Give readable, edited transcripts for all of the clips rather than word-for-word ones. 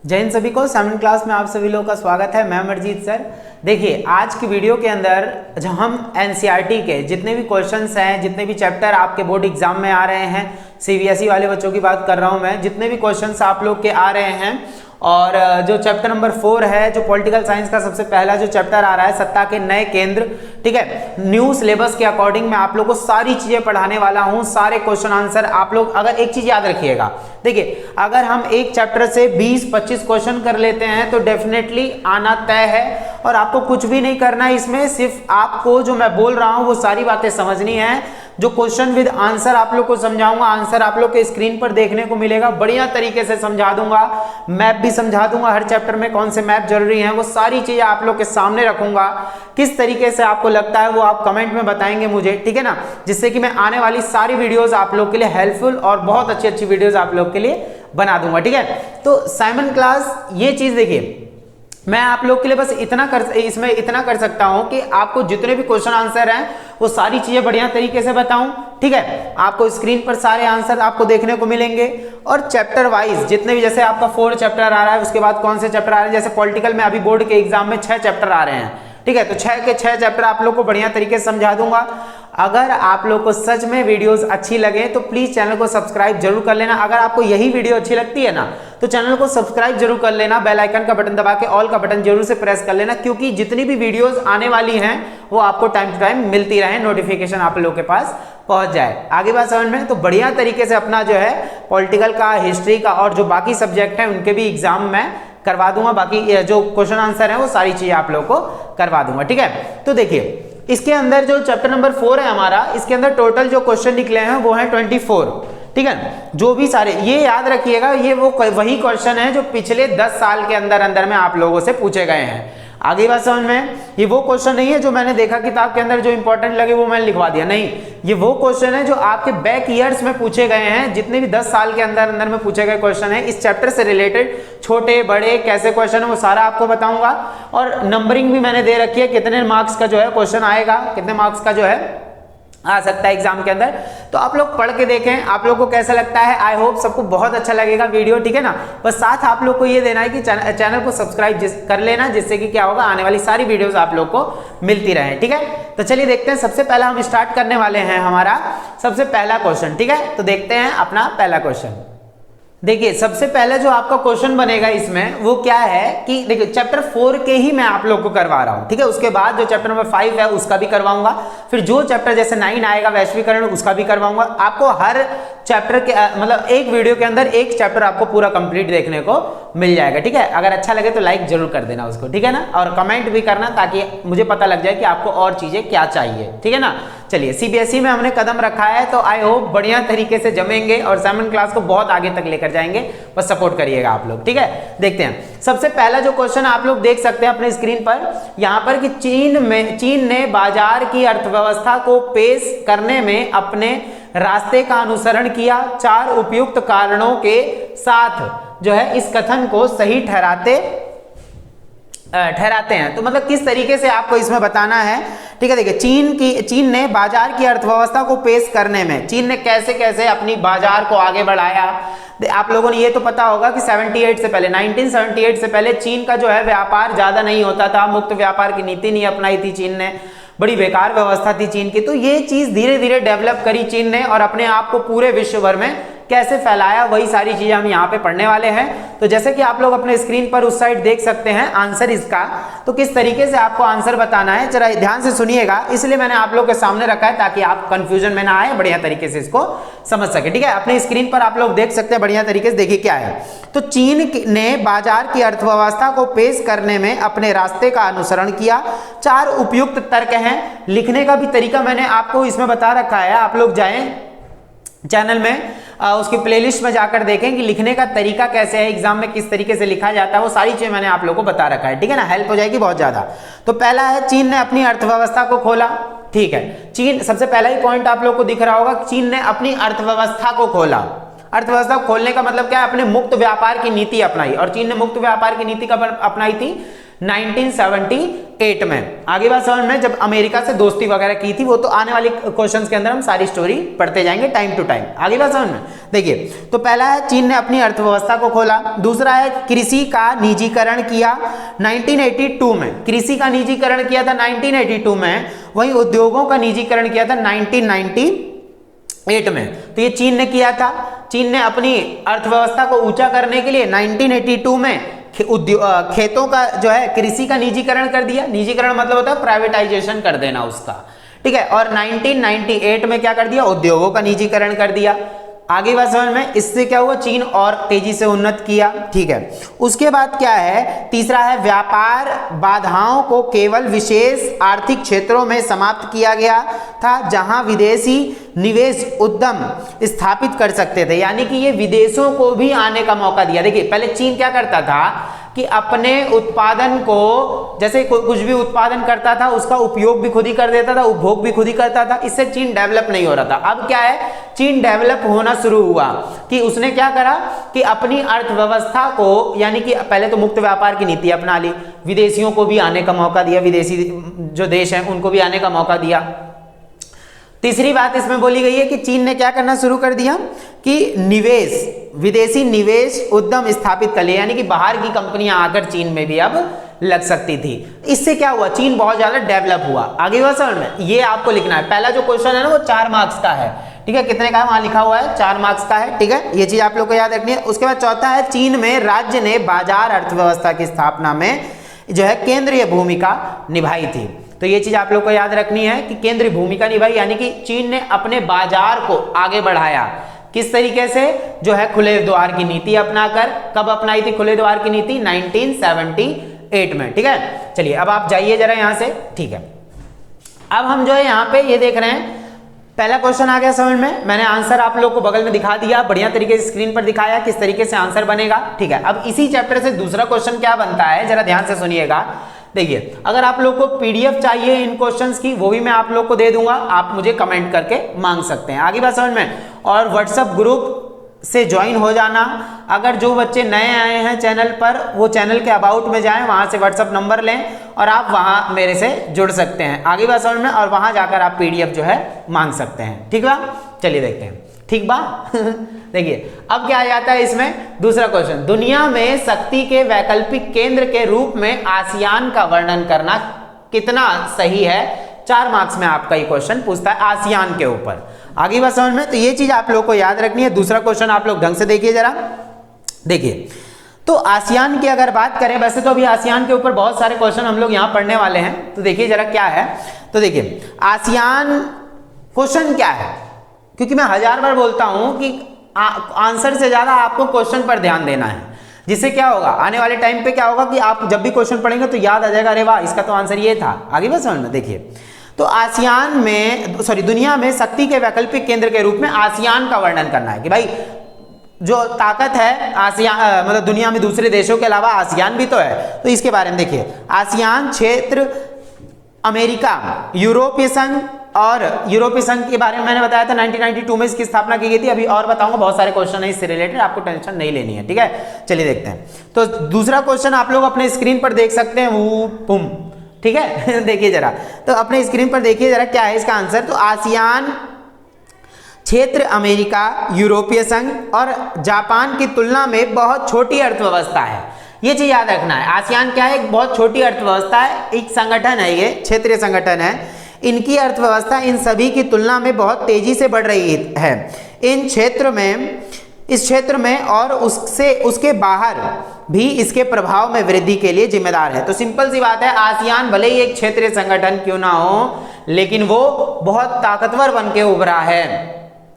जय हिंद सभी को। 7th क्लास में आप सभी लोगों का स्वागत है। मैं अमरजीत सर। देखिए आज की वीडियो के अंदर जब हम एनसीईआरटी के जितने भी क्वेश्चंस हैं, जितने भी चैप्टर आपके बोर्ड एग्जाम में आ रहे हैं, सीबीएसई वाले बच्चों की बात कर रहा हूं मैं, जितने भी क्वेश्चंस आप लोग के आ रहे हैं, और जो चैप्टर नंबर 4 है, जो पॉलिटिकल साइंस का सबसे पहला जो चैप्टर आ रहा है, सत्ता के नए केंद्र, ठीक है, न्यू सिलेबस के अकॉर्डिंग मैं आप लोग को सारी चीजें पढ़ाने वाला हूं। सारे क्वेश्चन आंसर आप लोग, अगर एक चीज याद रखिएगा, देखिए अगर हम एक चैप्टर से 20-25 क्वेश्चन कर लेते हैं तो डेफिनेटली आना तय है, और आपको कुछ भी नहीं करना है इसमें, सिर्फ आपको जो मैं बोल रहा हूं वो सारी बातें समझनी है। जो क्वेश्चन विद आंसर आप लोग को समझाऊंगा, आंसर आप लोग के स्क्रीन पर देखने को मिलेगा, बढ़िया तरीके से समझा दूंगा, मैप भी समझा दूंगा, हर चैप्टर में कौन से मैप जरूरी हैं वो सारी चीजें आप लोग के सामने रखूंगा। किस तरीके से आपको लगता है वो आप कमेंट में बताएंगे मुझे, ठीक है ना, जिससे कि मैं आने वाली सारी वीडियोस आप लोग के लिए हेल्पफुल और बहुत अच्छी अच्छी वीडियोस आप लोग के लिए बना दूंगा, ठीक है। तो 7th क्लास ये चीज देखिए, मैं आप लोग के लिए बस इसमें इतना कर सकता हूं कि आपको जितने भी क्वेश्चन आंसर हैं वो सारी चीजें बढ़िया तरीके से बताऊं, ठीक है। आपको स्क्रीन पर सारे आंसर आपको देखने को मिलेंगे, और चैप्टर वाइज जितने भी, जैसे आपका 4 चैप्टर आ रहा है, उसके बाद कौन से चैप्टर आ रहे हैं, जैसे पॉलिटिकल में अभी बोर्ड के एग्जाम में 6 चैप्टर आ रहे हैं, ठीक है, तो 6 के 6 चैप्टर आप लोग को बढ़िया तरीके से समझा दूंगा। अगर आप लोग को सच में वीडियोस अच्छी लगे तो प्लीज चैनल को सब्सक्राइब जरूर कर लेना। अगर आपको यही वीडियो अच्छी लगती है ना तो चैनल को सब्सक्राइब जरूर कर लेना, बेल आइकन का बटन दबा के ऑल का बटन जरूर से प्रेस कर लेना, क्योंकि जितनी भी वीडियोस आने वाली हैं वो आपको टाइम टू टाइम मिलती रहे, नोटिफिकेशन आप लोगों के पास पहुंच जाए। आगे बात समझ में, तो बढ़िया तरीके से अपना जो है पॉलिटिकल का, हिस्ट्री का और जो बाकी सब्जेक्ट है उनके भी एग्जाम में करवा दूंगा। बाकी जो क्वेश्चन आंसर है वो सारी चीजें आप लोगों को करवा दूंगा, ठीक है। तो देखिए इसके अंदर जो चैप्टर नंबर 4 है हमारा, इसके अंदर टोटल जो क्वेश्चन निकले हैं वो हैं 24, ठीक है। जो भी सारे, ये याद रखिएगा, ये वो वही क्वेश्चन है जो पिछले 10 साल के अंदर अंदर में आप लोगों से पूछे गए हैं। आगे बात समझ में, ये वो क्वेश्चन नहीं है जो मैंने देखा किताब के अंदर जो इंपॉर्टेंट लगे वो मैंने लिखवा दिया, नहीं, ये वो क्वेश्चन है जो आपके बैक ईयर्स में पूछे गए हैं। जितने भी 10 साल के अंदर अंदर में पूछे गए क्वेश्चन है इस चैप्टर से रिलेटेड, छोटे बड़े कैसे क्वेश्चन है वो सारा आपको बताऊंगा, और नंबरिंग भी मैंने दे रखी है, कितने मार्क्स का जो है क्वेश्चन आएगा, कितने मार्क्स का जो है आ सकता है एग्जाम के अंदर। तो आप लोग पढ़ के देखें, आप लोग को कैसा लगता है। आई होप सबको बहुत अच्छा लगेगा वीडियो, ठीक है ना। बस साथ आप लोग को ये देना है कि चैनल को सब्सक्राइब कर लेना, जिससे कि क्या होगा, आने वाली सारी वीडियोस आप लोग को मिलती रहे, ठीक है। तो चलिए देखते हैं, सबसे पहला हम स्टार्ट करने वाले हैं हमारा सबसे पहला क्वेश्चन, ठीक है। तो देखते हैं अपना पहला क्वेश्चन। देखिए सबसे पहले जो आपका क्वेश्चन बनेगा इसमें वो क्या है कि देखिए चैप्टर 4 के ही मैं आप लोग को करवा रहा हूं, ठीक है। उसके बाद जो चैप्टर नंबर 5 है उसका भी करवाऊंगा, फिर जो चैप्टर जैसे 9 आएगा वैश्वीकरण उसका भी करवाऊंगा। आपको हर चैप्टर के मतलब एक वीडियो के अंदर एक चैप्टर आपको पूरा कंप्लीट देखने को मिल जाएगा, ठीक है। अगर अच्छा लगे तो लाइक जरूर कर देना उसको, ठीक है ना, और कमेंट भी करना ताकि मुझे पता लग जाए कि आपको और चीजें क्या चाहिए, ठीक है ना। चलिए सीबीएसई में हमने कदम रखा है तो आई होप बढ़िया तरीके से जमेंगे और 7th क्लास को बहुत आगे तक लेकर जाएंगे, बस सपोर्ट करिएगा आप लोग, ठीक है। देखते हैं सबसे पहला जो क्वेश्चन आप लोग देख सकते हैं अपने स्क्रीन पर यहां पर कि चीन ने बाजार की अर्थव्यवस्था को पेश करने में अपने रास्ते का अनुसरण किया, 4 उपयुक्त कारणों के साथ जो है इस कथन को सही ठहराते हैं। तो मतलब किस तरीके से आपको इसमें बताना है, ठीक है। देखिए चीन ने बाजार की अर्थव्यवस्था को पेश करने में, चीन ने कैसे कैसे अपनी बाजार को आगे बढ़ाया। आप लोगों ने ये तो पता होगा कि 1978 से पहले चीन का जो है व्यापार ज्यादा नहीं होता था, मुक्त व्यापार की नीति नहीं अपनाई थी चीन ने, बड़ी बेकार व्यवस्था थी चीन की। तो ये चीज धीरे धीरे डेवलप करी चीन ने और अपने आप को पूरे विश्व भर में कैसे फैलाया, वही सारी चीजें हम यहाँ पे पढ़ने वाले हैं। तो जैसे कि आप लोग अपने स्क्रीन पर उस साइड देख सकते हैं आंसर इसका, तो किस तरीके से आपको आंसर बताना है जरा ध्यान से सुनिएगा, इसलिए मैंने आप लोग के सामने रखा है ताकि आप कंफ्यूजन में ना आए, बढ़िया तरीके से इसको समझ सके, ठीक है। अपने स्क्रीन पर आप लोग देख सकते हैं बढ़िया तरीके से, देखिए क्या है। तो चीन ने बाजार की अर्थव्यवस्था को पेश करने में अपने रास्ते का अनुसरण किया, 4 उपयुक्त तर्क हैं। लिखने का भी तरीका मैंने आपको इसमें बता रखा है, आप लोग जाएं चैनल में उसकी प्लेलिस्ट में जाकर देखें कि लिखने का तरीका कैसे है, एग्जाम में किस तरीके से लिखा जाता है, वो सारी चीजें मैंने आप लोगों को बता रखा है, ठीक है ना, हेल्प हो जाएगी बहुत ज्यादा। तो पहला है चीन ने अपनी अर्थव्यवस्था को खोला, ठीक है। चीन, सबसे पहला ही पॉइंट आप लोग को दिख रहा होगा, चीन ने अपनी अर्थव्यवस्था को खोला। अर्थव्यवस्था खोलने का मतलब क्या है, अपने मुक्त व्यापार की नीति अपनाई, और चीन ने मुक्त व्यापार की नीति कब अपनाई थी, 1978 में। आगे बात समझ में, जब अमेरिका से दोस्ती वगैरह की थी, वो तो आने वाले क्वेश्चंस के अंदर हम सारी स्टोरी पढ़ते जाएंगे टाइम टू टाइम। आगे बात समझ में, देखिए तो पहला है चीन ने अपनी अर्थव्यवस्था को खोला। दूसरा है कृषि का निजीकरण किया 1982 में, कृषि का निजीकरण किया था 1982 में। वहीं उद्योगों का निजीकरण किया था 1998 में। तो ये चीन ने किया था। चीन ने अपनी अर्थव्यवस्था को ऊंचा करने के लिए 1982 में खेतों का जो है कृषि का निजीकरण कर दिया। निजीकरण मतलब होता है प्राइवेटाइजेशन कर देना उसका, ठीक है। और 1998 में क्या कर दिया, उद्योगों का निजीकरण कर दिया। आगे बात समझ में, इससे क्या हुआ, चीन और तेजी से उन्नत किया, ठीक है। उसके बाद क्या है, तीसरा है व्यापार बाधाओं को केवल विशेष आर्थिक क्षेत्रों में समाप्त किया गया था जहां विदेशी निवेश उद्यम स्थापित कर सकते थे, यानी कि ये विदेशों को भी आने का मौका दिया। देखिए पहले चीन क्या करता था कि अपने उत्पादन को, जैसे कुछ भी उत्पादन करता था उसका उपयोग भी खुद ही कर देता था, उपभोग भी खुद ही करता था, इससे चीन डेवलप नहीं हो रहा था। अब क्या है, चीन डेवलप होना शुरू हुआ कि उसने क्या करा कि अपनी अर्थव्यवस्था को, यानी कि पहले तो मुक्त व्यापार की नीति अपना ली, विदेशियों को भी आने का मौका दिया, विदेशी जो देश हैं उनको भी आने का मौका दिया। तीसरी बात इसमें बोली गई है कि चीन ने क्या करना शुरू कर दिया कि निवेश, विदेशी निवेश उद्यम स्थापित कर लिए, यानी कि बाहर की कंपनियां आकर चीन में भी अब लग सकती थी। इससे क्या हुआ, चीन बहुत ज्यादा डेवलप हुआ। आगे बात समझ में, ये आपको लिखना है। पहला जो क्वेश्चन है ना वो 4 मार्क्स का है, ठीक है। कितने का है वहां लिखा हुआ है, 4 मार्क्स का है, ठीक है। ये चीज आप लोग को याद रखनी है। उसके बाद चौथा है चीन में राज्य ने बाजार अर्थव्यवस्था की स्थापना में जो है केंद्रीय भूमिका निभाई थी। तो ये चीज आप लोग को याद रखनी है कि केंद्रीय भूमिका निभाई, यानी कि चीन ने अपने बाजार को आगे बढ़ाया। किस तरीके से, जो है खुले द्वार की नीति अपनाकर। कब अपनाई थी खुले द्वार की नीति, 1978 में, ठीक है। चलिए अब आप जाइए जरा यहां से, ठीक है। अब हम जो है यहाँ पे ये देख रहे हैं, पहला क्वेश्चन आ गया समझ में। मैंने आंसर आप लोग को बगल में दिखा दिया, बढ़िया तरीके से स्क्रीन पर दिखाया किस तरीके से आंसर बनेगा, ठीक है। अब इसी चैप्टर से दूसरा क्वेश्चन क्या बनता है, जरा ध्यान से सुनिएगा। देखिए अगर आप लोग को पीडीएफ चाहिए इन क्वेश्चंस की, वो भी मैं आप लोग को दे दूंगा, आप मुझे कमेंट करके मांग सकते हैं। आगे बात समझ में। और व्हाट्सएप ग्रुप से ज्वाइन हो जाना। अगर जो बच्चे नए आए हैं चैनल पर, वो चैनल के अबाउट में जाएं, वहां से व्हाट्सएप नंबर लें और आप वहां मेरे से जुड़ सकते हैं। आगे बात समझ में, और वहां जाकर आप पीडीएफ जो है मांग सकते हैं, ठीक बा। चलिए देखते हैं, ठीक बा। देखिए अब क्या आ जाता है इसमें, दूसरा क्वेश्चन, दुनिया में शक्ति के वैकल्पिक केंद्र के रूप में आसियान का वर्णन करना कितना सही है। 4 मार्क्स में आपका ये क्वेश्चन पूछता है आसियान के ऊपर। आगे बात समझ में, तो ये चीज आप लोग को याद रखनी है। दूसरा क्वेश्चन आप लोग ढंग से देखिए जरा। देखिए तो आसियान की अगर बात करें, वैसे तो अभी आसियान के ऊपर बहुत सारे क्वेश्चन हम लोग यहाँ पढ़ने वाले हैं, तो देखिए जरा क्या है। तो देखिए आसियान क्वेश्चन क्या है, क्योंकि मैं 1000 बार बोलता हूं कि आंसर से ज्यादा आपको क्वेश्चन पर ध्यान देना है, जिससे क्या होगा आने वाले टाइम पे क्या होगा कि आप जब भी क्वेश्चन पढ़ेंगे तो याद आ जाएगा, अरे वाह इसका तो आंसर ये था। आगे बस समझ में। देखिए तो आसियान में, दुनिया में शक्ति के वैकल्पिक केंद्र के रूप में आसियान का वर्णन करना है कि भाई जो ताकत है आसियान, मतलब दुनिया में दूसरे देशों के अलावा आसियान भी तो है। तो इसके बारे में देखिए, आसियान क्षेत्र अमेरिका, यूरोपीय संघ, और यूरोपीय संघ के बारे में मैंने बताया था 1992 में इसकी स्थापना की गई थी। अभी और बताऊंगा, बहुत सारे क्वेश्चन है इससे रिलेटेड, आपको टेंशन नहीं लेनी है, ठीक है। चलिए देखते हैं। तो दूसरा क्वेश्चन आप लोग अपने स्क्रीन पर देख सकते हैं, वो ठीक है। देखिए जरा, तो अपने स्क्रीन पर देखिए जरा क्या है इसका आंसर। तो आसियान क्षेत्र अमेरिका, यूरोपीय संघ और जापान की तुलना में बहुत छोटी अर्थव्यवस्था है। ये चीज याद रखना है। आसियान क्या है, एक बहुत छोटी अर्थव्यवस्था है, एक संगठन है, ये क्षेत्रीय संगठन है। इनकी अर्थव्यवस्था इन सभी की तुलना में बहुत तेजी से बढ़ रही है। इस क्षेत्र में और उसके बाहर भी इसके प्रभाव में वृद्धि के लिए जिम्मेदार है। तो सिंपल सी बात है, आसियान भले ही एक क्षेत्रीय संगठन क्यों ना हो, लेकिन वो बहुत ताकतवर बन के उभरा है।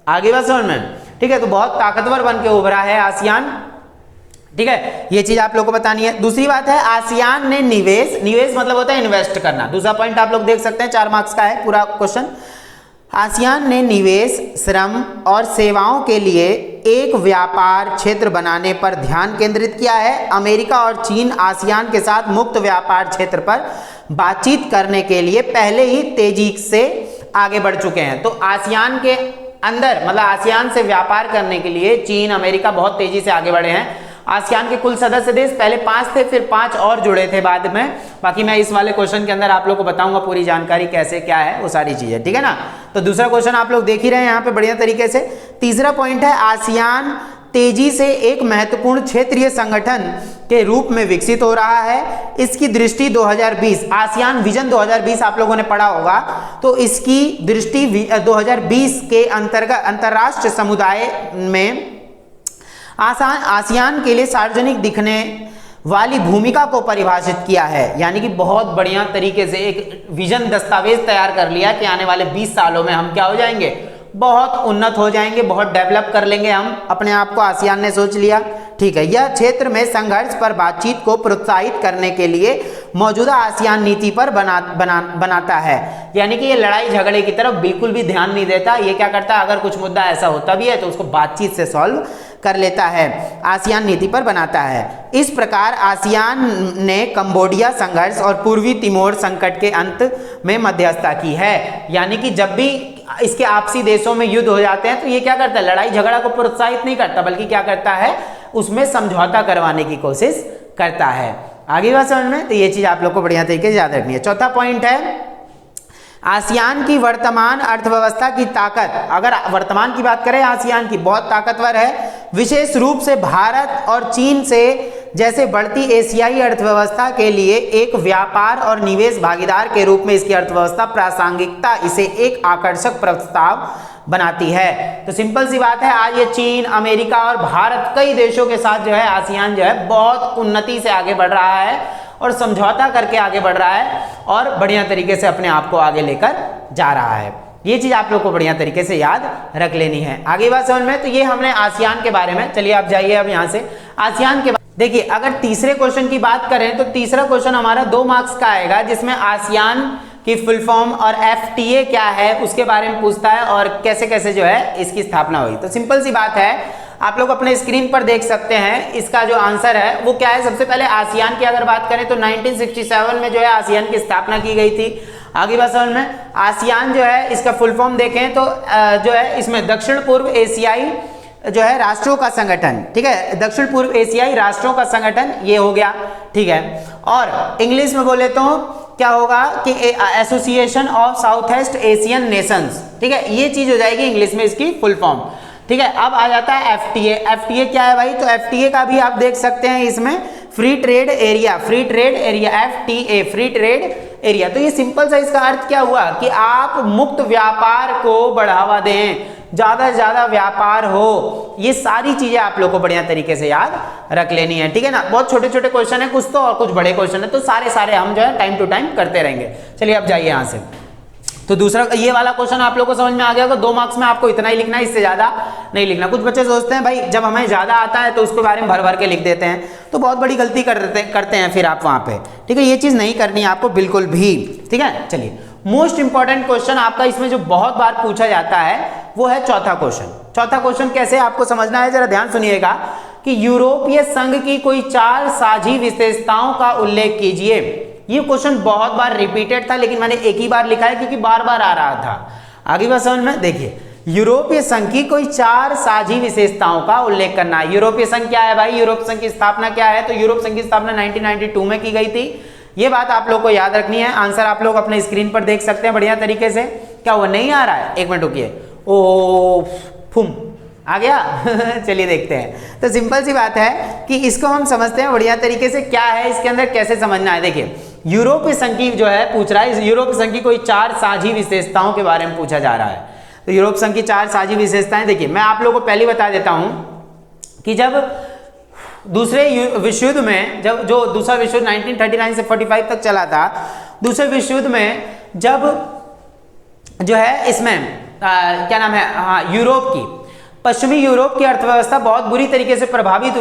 आगे बात समझ में, ठीक है। तो बहुत ताकतवर बन के उभरा है आसियान, ठीक है। ये चीज आप लोग को बतानी है। दूसरी बात है, आसियान ने निवेश मतलब होता है इन्वेस्ट करना। दूसरा पॉइंट आप लोग देख सकते हैं, 4 मार्क्स का है पूरा क्वेश्चन। आसियान ने निवेश, श्रम और सेवाओं के लिए एक व्यापार क्षेत्र बनाने पर ध्यान केंद्रित किया है। अमेरिका और चीन आसियान के साथ मुक्त व्यापार क्षेत्र पर बातचीत करने के लिए पहले ही तेजी से आगे बढ़ चुके हैं। तो आसियान के अंदर, मतलब आसियान से व्यापार करने के लिए चीन, अमेरिका बहुत तेजी से आगे बढ़े हैं। आसियान के कुल सदस्य देश पहले 5 थे, फिर 5 और जुड़े थे बाद में। बाकी मैं इस वाले क्वेश्चन के अंदर आप लोग को बताऊंगा पूरी जानकारी कैसे क्या है वो सारी चीजें, ठीक है ना। तो दूसरा क्वेश्चन आप लोग देख ही रहे हैं यहाँ पे बढ़िया तरीके से। तीसरा पॉइंट है आसियान तेजी से एक महत्वपूर्ण क्षेत्रीय संगठन के रूप में विकसित हो रहा है। इसकी दृष्टि 2020 आसियान विजन 2020 आप लोगों ने पढ़ा होगा, तो इसकी दृष्टि 2020 के अंतर्गत अंतरराष्ट्रीय समुदाय में आसियान के लिए सार्वजनिक दिखने वाली भूमिका को परिभाषित किया है। यानी कि बहुत बढ़िया तरीके से एक विजन दस्तावेज तैयार कर लिया कि आने वाले 20 सालों में हम क्या हो जाएंगे, बहुत उन्नत हो जाएंगे, बहुत डेवलप कर लेंगे हम अपने आप को, आसियान ने सोच लिया, ठीक है। यह क्षेत्र में संघर्ष पर बातचीत को प्रोत्साहित करने के लिए मौजूदा आसियान नीति पर बनाता है। यानी कि ये लड़ाई झगड़े की तरफ बिल्कुल भी ध्यान नहीं देता। ये क्या करता है, अगर कुछ मुद्दा ऐसा होता भी है तो उसको बातचीत से सॉल्व कर लेता है, आसियान नीति पर बनाता है। इस प्रकार आसियान ने कंबोडिया संघर्ष और पूर्वी तिमोर संकट के अंत में मध्यस्थता की है। यानी कि जब भी इसके आपसी देशों में युद्ध हो जाते हैं तो ये क्या करता है, लड़ाई झगड़ा को प्रोत्साहित नहीं करता, बल्कि क्या करता है, उसमें समझौता करवाने की कोशिश करता है। आगे बात समझ में, तो ये चीज आप लोग को बढ़िया तरीके से याद रखनी है। चौथा पॉइंट है आसियान की वर्तमान अर्थव्यवस्था की ताकत। अगर वर्तमान की बात करें, आसियान की बहुत ताकतवर है, विशेष रूप से भारत और चीन से जैसे बढ़ती एशियाई अर्थव्यवस्था के लिए एक व्यापार और निवेश भागीदार के रूप में इसकी अर्थव्यवस्था प्रासंगिकता इसे एक आकर्षक प्रस्ताव बनाती है। तो सिंपल सी बात है, आज ये चीन, अमेरिका और भारत कई देशों के साथ जो है आसियान जो है बहुत उन्नति से आगे बढ़ रहा है और समझौता करके आगे बढ़ रहा है और बढ़िया तरीके से अपने आप को आगे लेकर जा रहा है। ये चीज आप लोग को बढ़िया तरीके से याद रख लेनी है। आगे बात समझ में, तो ये हमने आसियान के बारे में। चलिए आप जाइए अब यहाँ से आसियान के। देखिए अगर तीसरे क्वेश्चन की बात करें तो तीसरा क्वेश्चन हमारा 2 मार्क्स का आएगा, जिसमें आसियान की फुल फॉर्म और FTA क्या है उसके बारे में पूछता है और कैसे कैसे जो है इसकी स्थापना हुई। तो सिंपल सी बात है, आप लोग अपने स्क्रीन पर देख सकते हैं इसका जो आंसर है वो क्या है। सबसे पहले आसियान की अगर बात करें तो 1967 में जो है आसियान की स्थापना की गई थी। आगे बात समझ में, आसियान जो है इसका फुल फॉर्म देखें तो जो है इसमें दक्षिण पूर्व एशियाई जो है राष्ट्रों का संगठन, ठीक है, दक्षिण पूर्व एशियाई राष्ट्रों का संगठन ये हो गया, ठीक है। और इंग्लिश में बोले तो क्या होगा कि association of south east Asian Nations, ठीक है, ये चीज हो जाएगी इंग्लिश में इसकी फुल फॉर्म, ठीक है। अब आ जाता है FTA। FTA क्या है भाई, तो FTA का भी आप देख सकते हैं इसमें free trade area, free trade area, FTA free trade area. तो ये सिंपल सा इसका अर्थ क्या हुआ कि आप मुक्त व्यापार को बढ़ावा दें, ज्यादा से ज्यादा व्यापार हो। ये सारी चीजें आप लोग को बढ़िया तरीके से याद रख लेनी है, ठीक है ना। बहुत छोटे छोटे क्वेश्चन है कुछ तो और कुछ बड़े क्वेश्चन है, तो सारे हम जो है टाइम टू टाइम करते रहेंगे। चलिए अब जाइए यहाँ से। तो दूसरा ये वाला क्वेश्चन आप लोग को समझ में आ गया होगा। 2 मार्क्स में आपको इतना ही लिखना है, इससे ज्यादा नहीं लिखना। कुछ बच्चे सोचते हैं भाई जब हमें ज्यादा आता है तो उसके बारे में भर भर के लिख देते हैं, तो बहुत बड़ी गलती करते हैं फिर आप वहां पे, ठीक है। ये चीज नहीं करनी है आपको बिल्कुल भी, ठीक है। चलिए मोस्ट इंपॉर्टेंट क्वेश्चन आपका इसमें जो बहुत बार पूछा जाता है वो है चौथा क्वेश्चन। चौथा क्वेश्चन कैसे आपको समझना है, जरा ध्यान सुनिएगा कि यूरोपीय संघ की कोई 4 साझी विशेषताओं का उल्लेख कीजिए। ये क्वेश्चन बहुत बार रिपीटेड था, लेकिन मैंने एक ही बार लिखा है क्योंकि बार बार आ रहा था। आगे बात समझ में, देखिए यूरोपीय संघ की कोई 4 साझी विशेषताओं का उल्लेख करना है। यूरोपीय संघ क्या है भाई, यूरोपीय संघ की स्थापना क्या है, तो यूरोपीय संघ की स्थापना 1992 में की गई थी। ये बात आप लोग को याद रखनी है। आंसर आप लोग अपने स्क्रीन पर देख सकते हैं बढ़िया तरीके से। क्या वो नहीं आ रहा है, एक मिनट रुकिए, ओ फुम आ गया चलिए देखते हैं। तो सिंपल सी बात है कि इसको हम समझते हैं बढ़िया तरीके से, क्या है इसके अंदर, कैसे समझना है। देखिए यूरोपीय संघ की जो है पूछ रहा है, यूरोपीय संघ की कोई 4 साझी विशेषताओं के बारे में पूछा जा रहा है। तो यूरोपीय संघ की 4 साझी विशेषताएं, देखिए मैं आप लोगों को पहले बता देता हूं कि जब दूसरे विश्व युद्ध में, जब जो दूसरा विश्व युद्ध 1939 से 45 तक चला था, दूसरे विश्व युद्ध में जब जो है इसमें क्या नाम है, हाँ, यूरोप की, पश्चिमी यूरोप की अर्थव्यवस्था बहुत बुरी तरीके से प्रभावित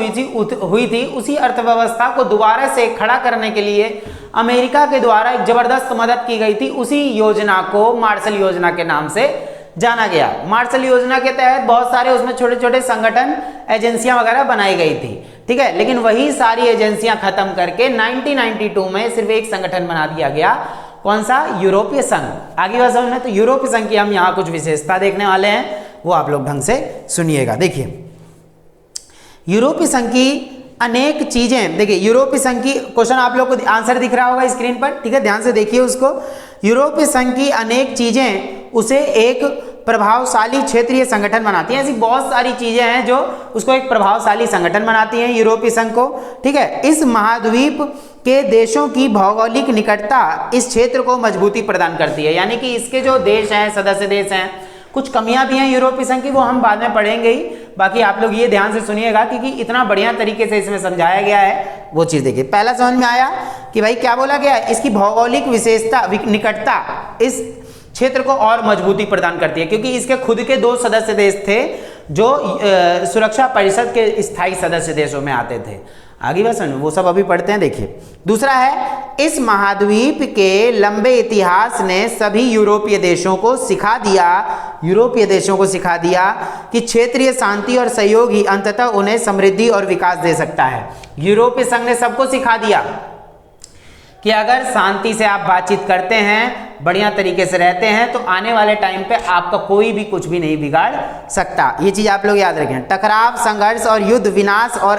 हुई थी। उसी अर्थव्यवस्था को दोबारा से खड़ा करने के लिए अमेरिका के द्वारा एक जबरदस्त मदद की गई थी। उसी योजना को मार्शल योजना के नाम से जाना गया। मार्शल योजना के तहत बहुत सारे उसमें छोटे छोटे संगठन, एजेंसियां वगैरह बनाई गई थी, ठीक है। लेकिन वही सारी एजेंसियां खत्म करके 1992 में सिर्फ एक संगठन बना दिया गया, कौन सा, यूरोपीय संघ। आगे बात समझ में, तो यूरोपीय संघ की हम यहाँ कुछ विशेषता देखने वाले हैं, वो आप लोग ढंग से सुनिएगा। देखिए यूरोपीय संघ की अनेक चीजें, देखिए यूरोपीय संघ की, क्वेश्चन आप लोग को आंसर दिख रहा होगा स्क्रीन पर, ठीक है, ध्यान से देखिए उसको। यूरोपीय संघ की अनेक चीजें उसे एक प्रभावशाली क्षेत्रीय संगठन बनाती हैं। ऐसी बहुत सारी चीजें हैं जो उसको एक प्रभावशाली संगठन बनाती हैं यूरोपीय संघ को, ठीक है। इस महाद्वीप के देशों की भौगोलिक निकटता इस क्षेत्र को मजबूती प्रदान करती है, यानी कि इसके जो देश हैं, सदस्य देश हैं, कुछ कमियां भी हैं यूरोपीय संघ की, वो हम बाद में पढ़ेंगे ही। बाकी आप लोग ये ध्यान से सुनिएगा क्योंकि इतना बढ़िया तरीके से इसमें समझाया गया है, वो चीज देखिए। पहला समझ में आया कि भाई क्या बोला गया है, इसकी भौगोलिक विशेषता, निकटता इस क्षेत्र को और मजबूती प्रदान करती है, क्योंकि इसके खुद के 2 सदस्य देश थे जो सुरक्षा परिषद के स्थायी सदस्य देशों में आते थे। आगे बात समझ, वो सब अभी पढ़ते हैं, देखिए। दूसरा है, इस महाद्वीप के लंबे इतिहास ने सभी यूरोपीय देशों को सिखा दिया कि क्षेत्रीय शांति और सहयोग ही अंततः उन्हें समृद्धि और विकास दे सकता है। यूरोपीय संघ ने सबको सिखा दिया कि अगर शांति से आप बातचीत करते हैं, बढ़िया तरीके से रहते हैं, तो आने वाले टाइम पे आपका कोई भी कुछ भी नहीं बिगाड़ सकता। ये चीज आप लोग याद रखें। टकराव, संघर्ष और युद्ध विनाश और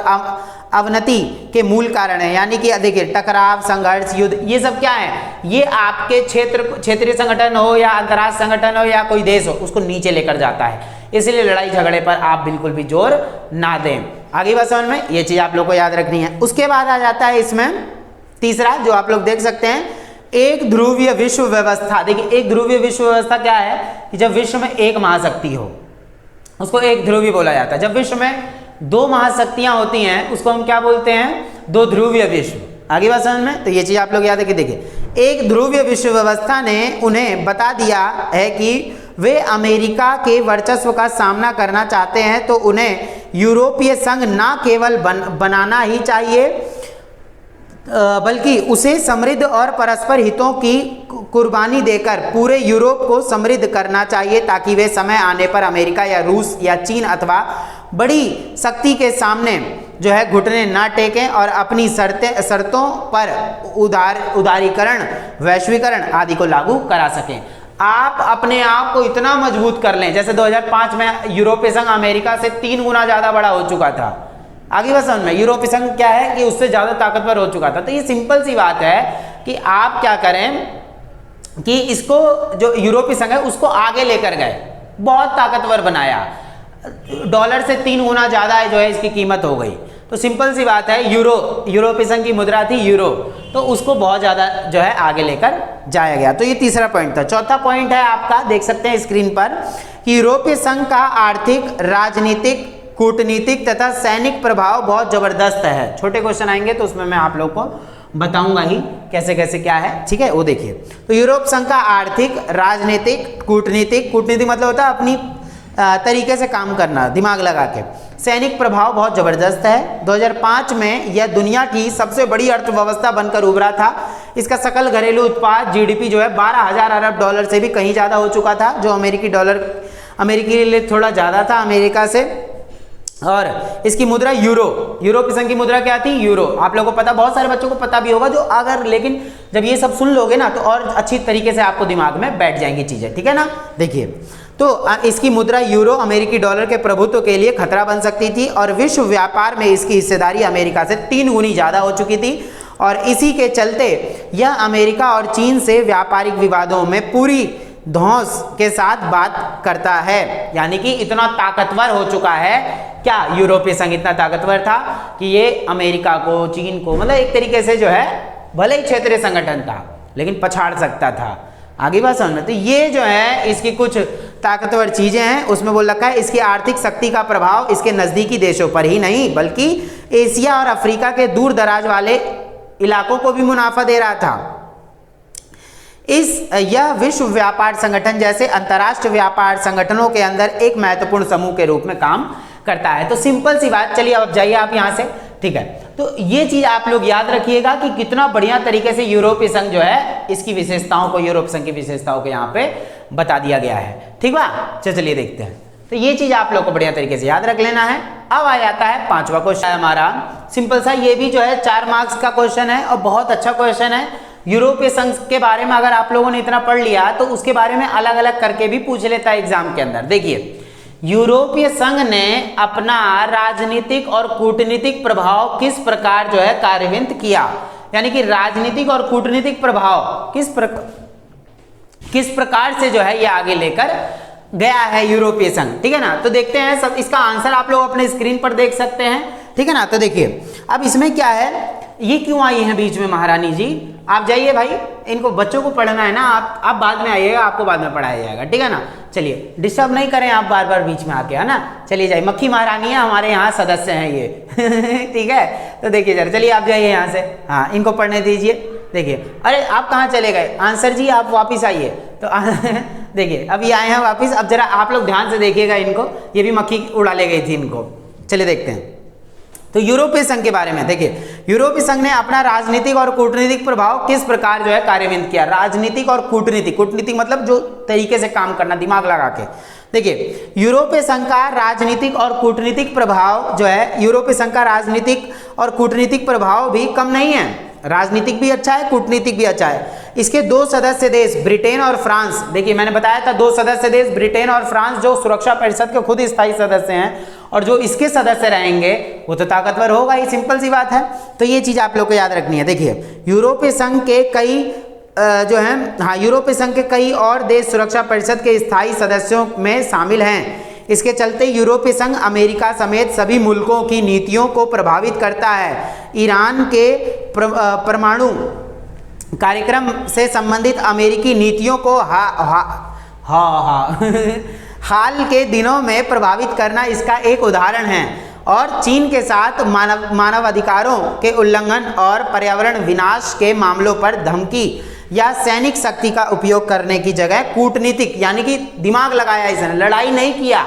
अवनति के मूल कारण है, यानी कि देखिए टकराव, संघर्ष, युद्ध, ये सब क्या है, ये आपके क्षेत्रीय संगठन हो या अंतर्राष्ट्रीय संगठन हो या कोई देश हो, उसको नीचे लेकर जाता है। इसलिए लड़ाई झगड़े पर आप बिल्कुल भी जोर ना दें। आगे बात समझ में, ये चीज आप लोग को याद रखनी है। उसके बाद आ जाता है इसमें तीसरा, जो आप लोग देख सकते हैं, एक ध्रुवीय विश्व व्यवस्था। देखिए एक ध्रुवीय विश्व व्यवस्था क्या है कि जब विश्व में एक महाशक्ति हो, उसको एक ध्रुवीय बोला जाता है। जब विश्व में 2 महाशक्तियां होती हैं, उसको हम क्या बोलते हैं, 2 ध्रुवीय विश्व। आगे बात समझ में, तो ये चीज आप लोग याद रखिए। देखिए एक ध्रुवीय विश्व व्यवस्था ने उन्हें बता दिया है कि वे अमेरिका के वर्चस्व का सामना करना चाहते हैं तो उन्हें यूरोपीय संघ ना केवल बनाना ही चाहिए बल्कि उसे समृद्ध और परस्पर हितों की कुर्बानी देकर पूरे यूरोप को समृद्ध करना चाहिए, ताकि वे समय आने पर अमेरिका या रूस या चीन अथवा बड़ी शक्ति के सामने जो है घुटने ना टेकें और अपनी शर्तों पर उदारीकरण, वैश्वीकरण आदि को लागू करा सकें। आप अपने आप को इतना मजबूत कर लें, जैसे 2005 में यूरोपीय संघ अमेरिका से 3 गुना ज्यादा बड़ा हो चुका था। आगे बस समझ में, यूरोपीय संघ क्या है कि उससे ज्यादा ताकतवर हो चुका था। तो ये सिंपल सी बात है कि आप क्या करें कि इसको जो यूरोपीय संघ है उसको आगे लेकर गए, बहुत ताकतवर बनाया, डॉलर से 3 गुना ज्यादा जो है इसकी कीमत हो गई। तो सिंपल सी बात है, यूरोपीय संघ की मुद्रा थी यूरो, तो उसको बहुत ज्यादा जो है आगे लेकर जाया गया। तो ये तीसरा पॉइंट था। चौथा पॉइंट है आपका, देख सकते हैं स्क्रीन पर, कि यूरोपीय संघ का आर्थिक, राजनीतिक, कूटनीतिक तथा सैनिक प्रभाव बहुत जबरदस्त है। छोटे क्वेश्चन आएंगे तो उसमें मैं आप लोग को बताऊंगा ही कैसे कैसे क्या है, ठीक है, वो देखिए। तो यूरोप संघ का आर्थिक, राजनीतिक, कूटनीतिक मतलब होता है अपनी तरीके से काम करना, दिमाग लगा के, सैनिक प्रभाव बहुत जबरदस्त है। 2005 में यह दुनिया की सबसे बड़ी अर्थव्यवस्था बनकर उभरा था। इसका सकल घरेलू उत्पाद जीडीपी जो है 12,000 अरब डॉलर से भी कहीं ज़्यादा हो चुका था, जो अमेरिकी के लिए थोड़ा ज़्यादा था अमेरिका से। और इसकी मुद्रा यूरोपीय संघ की मुद्रा क्या थी, यूरो। आप लोगों को पता, बहुत सारे बच्चों को पता भी होगा, जो अगर, लेकिन जब ये सब सुन लोगे ना तो और अच्छी तरीके से आपको दिमाग में बैठ जाएंगी चीजें, ठीक है ना। देखिए, तो इसकी मुद्रा यूरो अमेरिकी डॉलर के प्रभुत्व के लिए खतरा बन सकती थी और विश्व व्यापार में इसकी हिस्सेदारी अमेरिका से 3 गुनी ज्यादा हो चुकी थी। और इसी के चलते यह अमेरिका और चीन से व्यापारिक विवादों में पूरी धौंस के साथ बात करता है। यानी कि इतना ताकतवर हो चुका है क्या, यूरोपीय संघ इतना ताकतवर था कि ये अमेरिका को, चीन को, मतलब एक तरीके से जो है भले ही क्षेत्रीय संगठन था लेकिन पछाड़ सकता था। आगे बात समझ में, तो ये जो है इसकी कुछ ताकतवर चीजें हैं। उसमें बोल रखा है इसकी आर्थिक शक्ति का प्रभाव इसके नजदीकी देशों पर ही नहीं बल्कि एशिया और अफ्रीका के दूर दराज वाले इलाकों को भी मुनाफा दे रहा था। यह विश्व व्यापार संगठन जैसे अंतर्राष्ट्रीय व्यापार संगठनों के अंदर एक महत्वपूर्ण समूह के रूप में काम करता है। तो सिंपल सी बात, चलिए अब जाइए आप यहां से, ठीक है। तो ये चीज आप लोग याद रखिएगा कि कितना बढ़िया तरीके से यूरोपीय संघ जो है इसकी विशेषताओं को, यूरोपीय संघ की विशेषताओं को यहाँ पे बता दिया गया है, ठीक बा। चलिए देखते हैं। तो ये चीज आप लोग को बढ़िया तरीके से याद रख लेना है। अब आ जाता है 5वां क्वेश्चन हमारा, सिंपल सा, ये भी जो है 4 मार्क्स का क्वेश्चन है और बहुत अच्छा क्वेश्चन है। यूरोपीय संघ के बारे में अगर आप लोगों ने इतना पढ़ लिया तो उसके बारे में अलग अलग करके भी पूछ लेता है एग्जाम के अंदर। देखिए, यूरोपीय संघ ने अपना राजनीतिक और कूटनीतिक प्रभाव किस प्रकार जो है कार्यान्वित किया, यानी कि राजनीतिक और कूटनीतिक प्रभाव किस प्रकार से जो है ये आगे लेकर गया है यूरोपीय संघ, ठीक है ना। तो देखते हैं सब, इसका आंसर आप लोग अपने स्क्रीन पर देख सकते हैं, ठीक है ना। तो देखिए अब इसमें क्या है, ये क्यों आई है बीच में महारानी जी, आप जाइए भाई, इनको बच्चों को पढ़ना है ना, आप बाद में आइएगा, आपको बाद में पढ़ाया जाएगा, ठीक है ना। चलिए डिस्टर्ब नहीं करें आप बार बार बीच में आके, है ना। चलिए जाइए, मक्खी महारानी है हमारे यहाँ सदस्य हैं ये ठीक है। तो देखिए जरा, चलिए आप जाइए यहाँ से, हाँ इनको पढ़ने दीजिए। देखिए, अरे आप कहाँ चले गए आंसर जी, आप वापिस आइए। तो देखिए अब ये आए हैं वापिस, अब जरा आप लोग ध्यान से देखिएगा इनको, ये भी मक्खी उड़ा ले गई थी इनको। चलिए देखते हैं तो यूरोपीय संघ के बारे में। देखिए यूरोपीय संघ ने अपना राजनीतिक और कूटनीतिक प्रभाव किस प्रकार जो है कार्यान्वित किया। राजनीतिक और कूटनीतिक मतलब जो तरीके से काम करना, दिमाग लगा के। देखिए यूरोपीय संघ का राजनीतिक और कूटनीतिक प्रभाव जो है, यूरोपीय संघ का राजनीतिक और कूटनीतिक प्रभाव भी कम नहीं है। राजनीतिक भी अच्छा है, कूटनीतिक भी अच्छा है। इसके दो सदस्य देश ब्रिटेन और फ्रांस, देखिए मैंने बताया था दो सदस्य देश ब्रिटेन और फ्रांस जो सुरक्षा परिषद के खुद स्थायी सदस्य हैं, और जो इसके सदस्य रहेंगे वो तो ताकतवर होगा ही, सिंपल सी बात है। तो ये चीज आप लोग को याद रखनी है। देखिए यूरोपीय संघ के कई जो है, हाँ यूरोपीय संघ के कई और देश सुरक्षा परिषद के स्थायी सदस्यों में शामिल हैं। इसके चलते यूरोपीय संघ अमेरिका समेत सभी मुल्कों की नीतियों को प्रभावित करता है। ईरान के परमाणु कार्यक्रम से संबंधित अमेरिकी नीतियों को हाल के दिनों में प्रभावित करना इसका एक उदाहरण है। और चीन के साथ मानवाधिकारों के उल्लंघन और पर्यावरण विनाश के मामलों पर धमकी या सैनिक शक्ति का उपयोग करने की जगह कूटनीतिक, यानी कि दिमाग लगाया इसने, लड़ाई नहीं किया,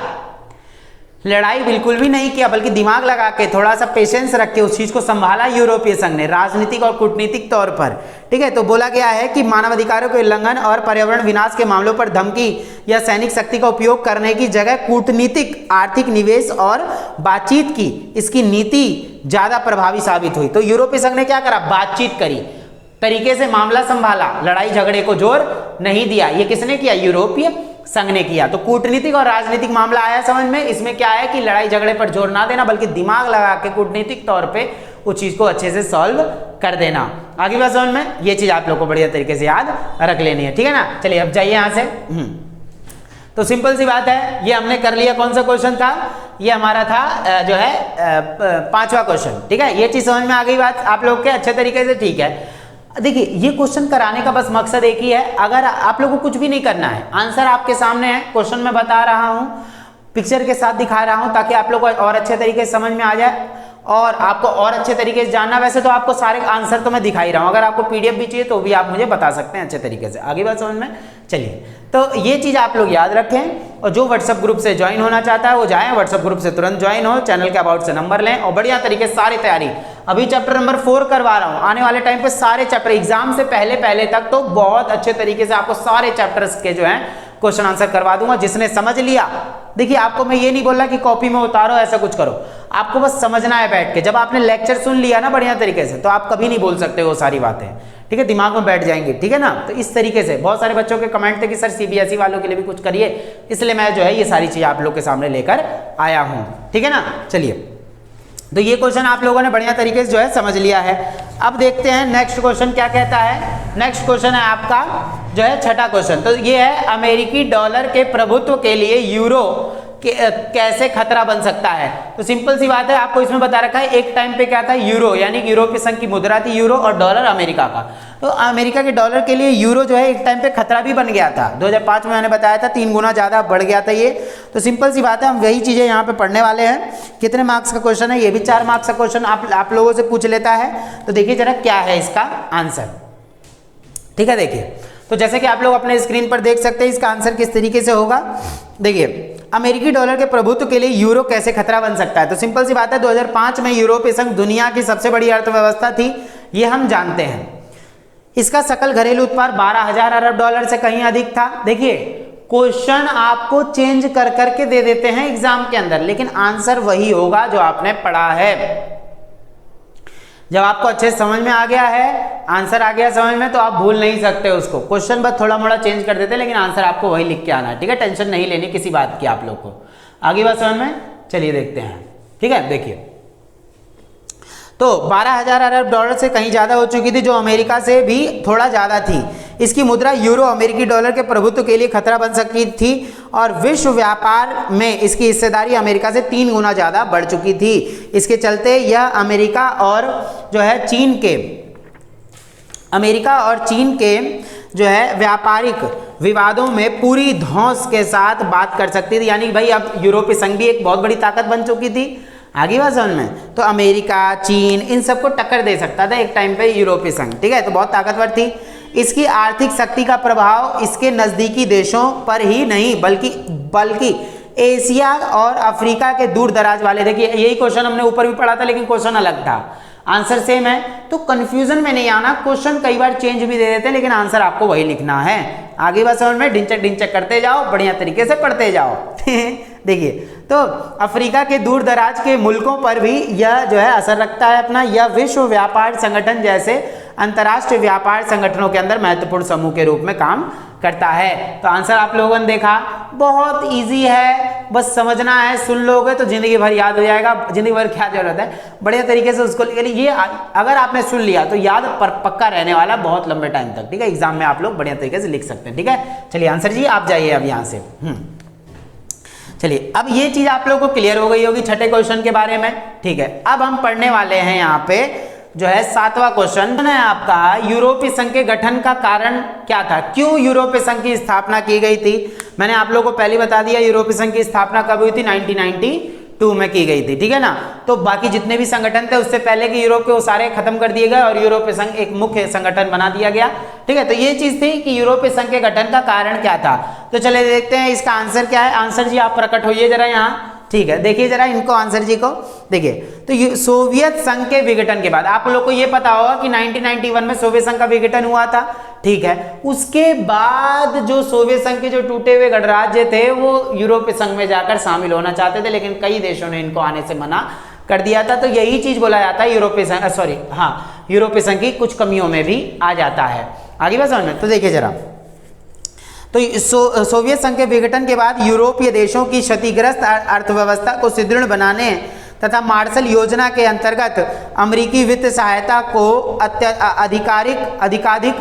लड़ाई बिल्कुल भी नहीं किया, बल्कि दिमाग लगा के थोड़ा सा पेशेंस रख के उस चीज को संभाला यूरोपीय संघ ने राजनीतिक और कूटनीतिक तौर पर, ठीक है। तो बोला गया है कि मानवाधिकारों के उल्लंघन और पर्यावरण विनाश के मामलों पर धमकी या सैनिक शक्ति का उपयोग करने की जगह कूटनीतिक, आर्थिक निवेश और बातचीत की इसकी नीति ज्यादा प्रभावी साबित हुई। तो यूरोपीय संघ ने क्या करा, बातचीत करी, तरीके से मामला संभाला, लड़ाई झगड़े को जोर नहीं दिया। ये किसने किया, यूरोपीय संघ ने किया। तो कूटनीतिक और राजनीतिक मामला आया समझ में। इसमें क्या है कि लड़ाई झगड़े पर जोर ना देना, बल्कि दिमाग लगा के कूटनीतिक तौर पे उस चीज को अच्छे से सॉल्व कर देना। आगे बात समझ में, ये चीज आप लोग को बढ़िया तरीके से याद रख लेनी है, ठीक है ना। चलिए अब जाइए यहां से। तो सिंपल सी बात है, ये हमने कर लिया। कौन सा क्वेश्चन था, ये हमारा था जो है 5वां क्वेश्चन, ठीक है। ये चीज समझ में आ गई बात आप लोग के अच्छे तरीके से, ठीक है। देखिए ये क्वेश्चन कराने का बस मकसद एक ही है, अगर आप लोगों को कुछ भी नहीं करना है, आंसर आपके सामने है, क्वेश्चन मैं बता रहा हूं, पिक्चर के साथ दिखा रहा हूं, ताकि आप लोग को और अच्छे तरीके से समझ में आ जाए और आपको और अच्छे तरीके से जानना। वैसे तो आपको सारे आंसर तो मैं दिखा ही रहा हूं, अगर आपको पीडीएफ भी चाहिए तो भी आप मुझे बता सकते हैं अच्छे तरीके से। आगे बात समझ में, चलिए तो ये चीज आप लोग याद रखें। और जो व्हाट्सएप ग्रुप से ज्वाइन होना चाहता है वो जाए, व्हाट्सएप ग्रुप से तुरंत ज्वाइन हो, चैनल के अबाउट से नंबर लें और बढ़िया तरीके से सारी तैयारी। अभी चैप्टर नंबर 4 करवा रहा हूं, आने वाले टाइम पे सारे चैप्टर एग्जाम से पहले तक तो बहुत अच्छे तरीके से आपको सारे चैप्टर्स के जो है क्वेश्चन आंसर करवा दूंगा। जिसने समझ लिया, देखिए आपको मैं ये नहीं बोल रहा कि कॉपी में उतारो ऐसा कुछ करो, आपको बस समझना है बैठ के। जब आपने लेक्चर सुन लिया ना बढ़िया तरीके से, तो आप कभी नहीं बोल सकते वो सारी बातें, ठीक है, दिमाग में बैठ जाएंगी, ठीक है ना। तो इस तरीके से बहुत सारे बच्चों के कमेंट थे कि सर सीबीएसई वालों के लिए भी कुछ करिए, इसलिए मैं जो है ये सारी चीज आप लोग के सामने लेकर आया हूं, ठीक है ना। चलिए तो ये क्वेश्चन आप लोगों ने बढ़िया तरीके से जो है समझ लिया है। अब देखते हैं नेक्स्ट क्वेश्चन क्या कहता है। नेक्स्ट क्वेश्चन है आपका जो है 6ठा क्वेश्चन। तो ये है अमेरिकी डॉलर के प्रभुत्व के लिए यूरो कैसे खतरा बन सकता है। तो सिंपल सी बात है, आपको इसमें बता रखा है एक टाइम पे क्या था, यूरो, यानी यूरोपीय संघ की मुद्रा थी यूरो, और डॉलर अमेरिका का। तो अमेरिका के डॉलर के लिए यूरो जो है एक टाइम पे खतरा भी बन गया था। 2005 में मैंने बताया था 3 गुना ज्यादा बढ़ गया था ये। तो सिंपल सी बात है, हम वही चीजें यहाँ पे पढ़ने वाले हैं। कितने मार्क्स का क्वेश्चन है, ये भी 4 मार्क्स का क्वेश्चन आप लोगों से पूछ लेता है। तो देखिए जरा क्या है इसका आंसर, ठीक है। देखिए तो जैसे कि आप लोग अपने स्क्रीन पर देख सकते हैं इसका आंसर किस तरीके से होगा। देखिए अमेरिकी डॉलर के प्रभुत्व के लिए यूरो कैसे खतरा बन सकता है। तो सिंपल सी बात है, 2005 में यूरोपीय संघ दुनिया की सबसे बड़ी अर्थव्यवस्था थी, ये हम जानते हैं। इसका सकल घरेलू उत्पाद 12,000 अरब डॉलर से कहीं अधिक था। देखिए क्वेश्चन आपको चेंज कर करके दे देते हैं एग्जाम के अंदर, लेकिन आंसर वही होगा जो आपने पढ़ा है। जब आपको अच्छे समझ में आ गया है, आंसर आ गया समझ में, तो आप भूल नहीं सकते उसको। क्वेश्चन बस थोड़ा मोड़ा चेंज कर देते हैं, लेकिन आंसर आपको वही लिख के आना है, ठीक है। टेंशन नहीं लेनी किसी बात की आप लोग को। आगे बात समझ में, चलिए देखते हैं। ठीक है, देखिए तो 12,000 अरब डॉलर से कहीं ज़्यादा हो चुकी थी, जो अमेरिका से भी थोड़ा ज़्यादा थी। इसकी मुद्रा यूरो अमेरिकी डॉलर के प्रभुत्व के लिए खतरा बन सकती थी और विश्व व्यापार में इसकी हिस्सेदारी अमेरिका से 3 गुना ज़्यादा बढ़ चुकी थी। इसके चलते यह अमेरिका और चीन के जो है व्यापारिक विवादों में पूरी धौंस के साथ बात कर सकती थी। यानी भाई अब यूरोपीय संघ भी एक बहुत बड़ी ताकत बन चुकी थी। आगे बात समझ में, तो अमेरिका, चीन, इन सबको टक्कर दे सकता था एक टाइम पे यूरोपीय संघ। ठीक है, तो बहुत ताकतवर थी। इसकी आर्थिक शक्ति का प्रभाव इसके नज़दीकी देशों पर ही नहीं बल्कि एशिया और अफ्रीका के दूर दराज वाले, देखिए यही क्वेश्चन हमने ऊपर भी पढ़ा था लेकिन क्वेश्चन अलग था, आंसर सेम है, तो कंफ्यूजन में नहीं आना। क्वेश्चन कई बार चेंज भी दे देते हैं लेकिन आंसर आपको वही लिखना है। आगे बात समझ में, ढिंचक करते जाओ, बढ़िया तरीके से पढ़ते जाओ। देखिए तो अफ्रीका के दूर दराज के मुल्कों पर भी यह जो है असर रखता है अपना। यह विश्व व्यापार संगठन जैसे अंतर्राष्ट्रीय व्यापार संगठनों के अंदर महत्वपूर्ण समूह के रूप में काम करता है। तो आंसर आप लोगों ने देखा, बहुत इजी है, बस समझना है, सुन लोगे तो जिंदगी भर याद हो जाएगा। जिंदगी भर क्या जरूरत है, बढ़िया तरीके से उसको ये अगर आपने सुन लिया तो याद पक्का रहने वाला बहुत लंबे टाइम तक। ठीक है, एग्जाम में आप लोग बढ़िया तरीके से लिख सकते हैं। ठीक है, चलिए आंसर जी आप जाइए अब यहाँ से। चलिए अब ये चीज आप लोगों को क्लियर हो गई होगी छठे क्वेश्चन के बारे में। ठीक है, अब हम पढ़ने वाले हैं यहाँ पे जो है 7वां क्वेश्चन है आपका, यूरोपीय संघ के गठन का कारण क्या था, क्यों यूरोपीय संघ की स्थापना की गई थी। मैंने आप लोगों को पहले बता दिया यूरोपीय संघ की स्थापना कब हुई थी, 1992 में की गई थी। ठीक है ना, तो बाकी जितने भी संगठन थे उससे पहले कि यूरोप के वो सारे खत्म कर दिए गए और यूरोपीय संघ एक मुख्य संगठन बना दिया गया। ठीक है, तो ये चीज थी कि यूरोपीय संघ के गठन का कारण क्या था। तो चले देखते हैं इसका आंसर क्या है। आंसर जी आप प्रकट होइए जरा यहाँ। ठीक है, देखिए जरा इनको, आंसर जी को देखिए। तो सोवियत संघ के विघटन के बाद, आप लोग को ये पता होगा कि 1991 में सोवियत संघ का विघटन हुआ था। ठीक है, उसके बाद जो सोवियत संघ के जो टूटे हुए गणराज्य थे वो यूरोपीय संघ में जाकर शामिल होना चाहते थे, लेकिन कई देशों ने इनको आने से मना कर दिया था। तो यही चीज बोला जाता है यूरोपीय संघ, यूरोपीय संघ की कुछ कमियों में भी आ जाता है। आगे बात समझ में, तो देखिए जरा, तो सोवियत संघ के विघटन के बाद यूरोपीय देशों की क्षतिग्रस्त अर्थव्यवस्था को सुदृढ़ बनाने तथा मार्शल योजना के अंतर्गत अमेरिकी वित्त सहायता को अधिकाधिक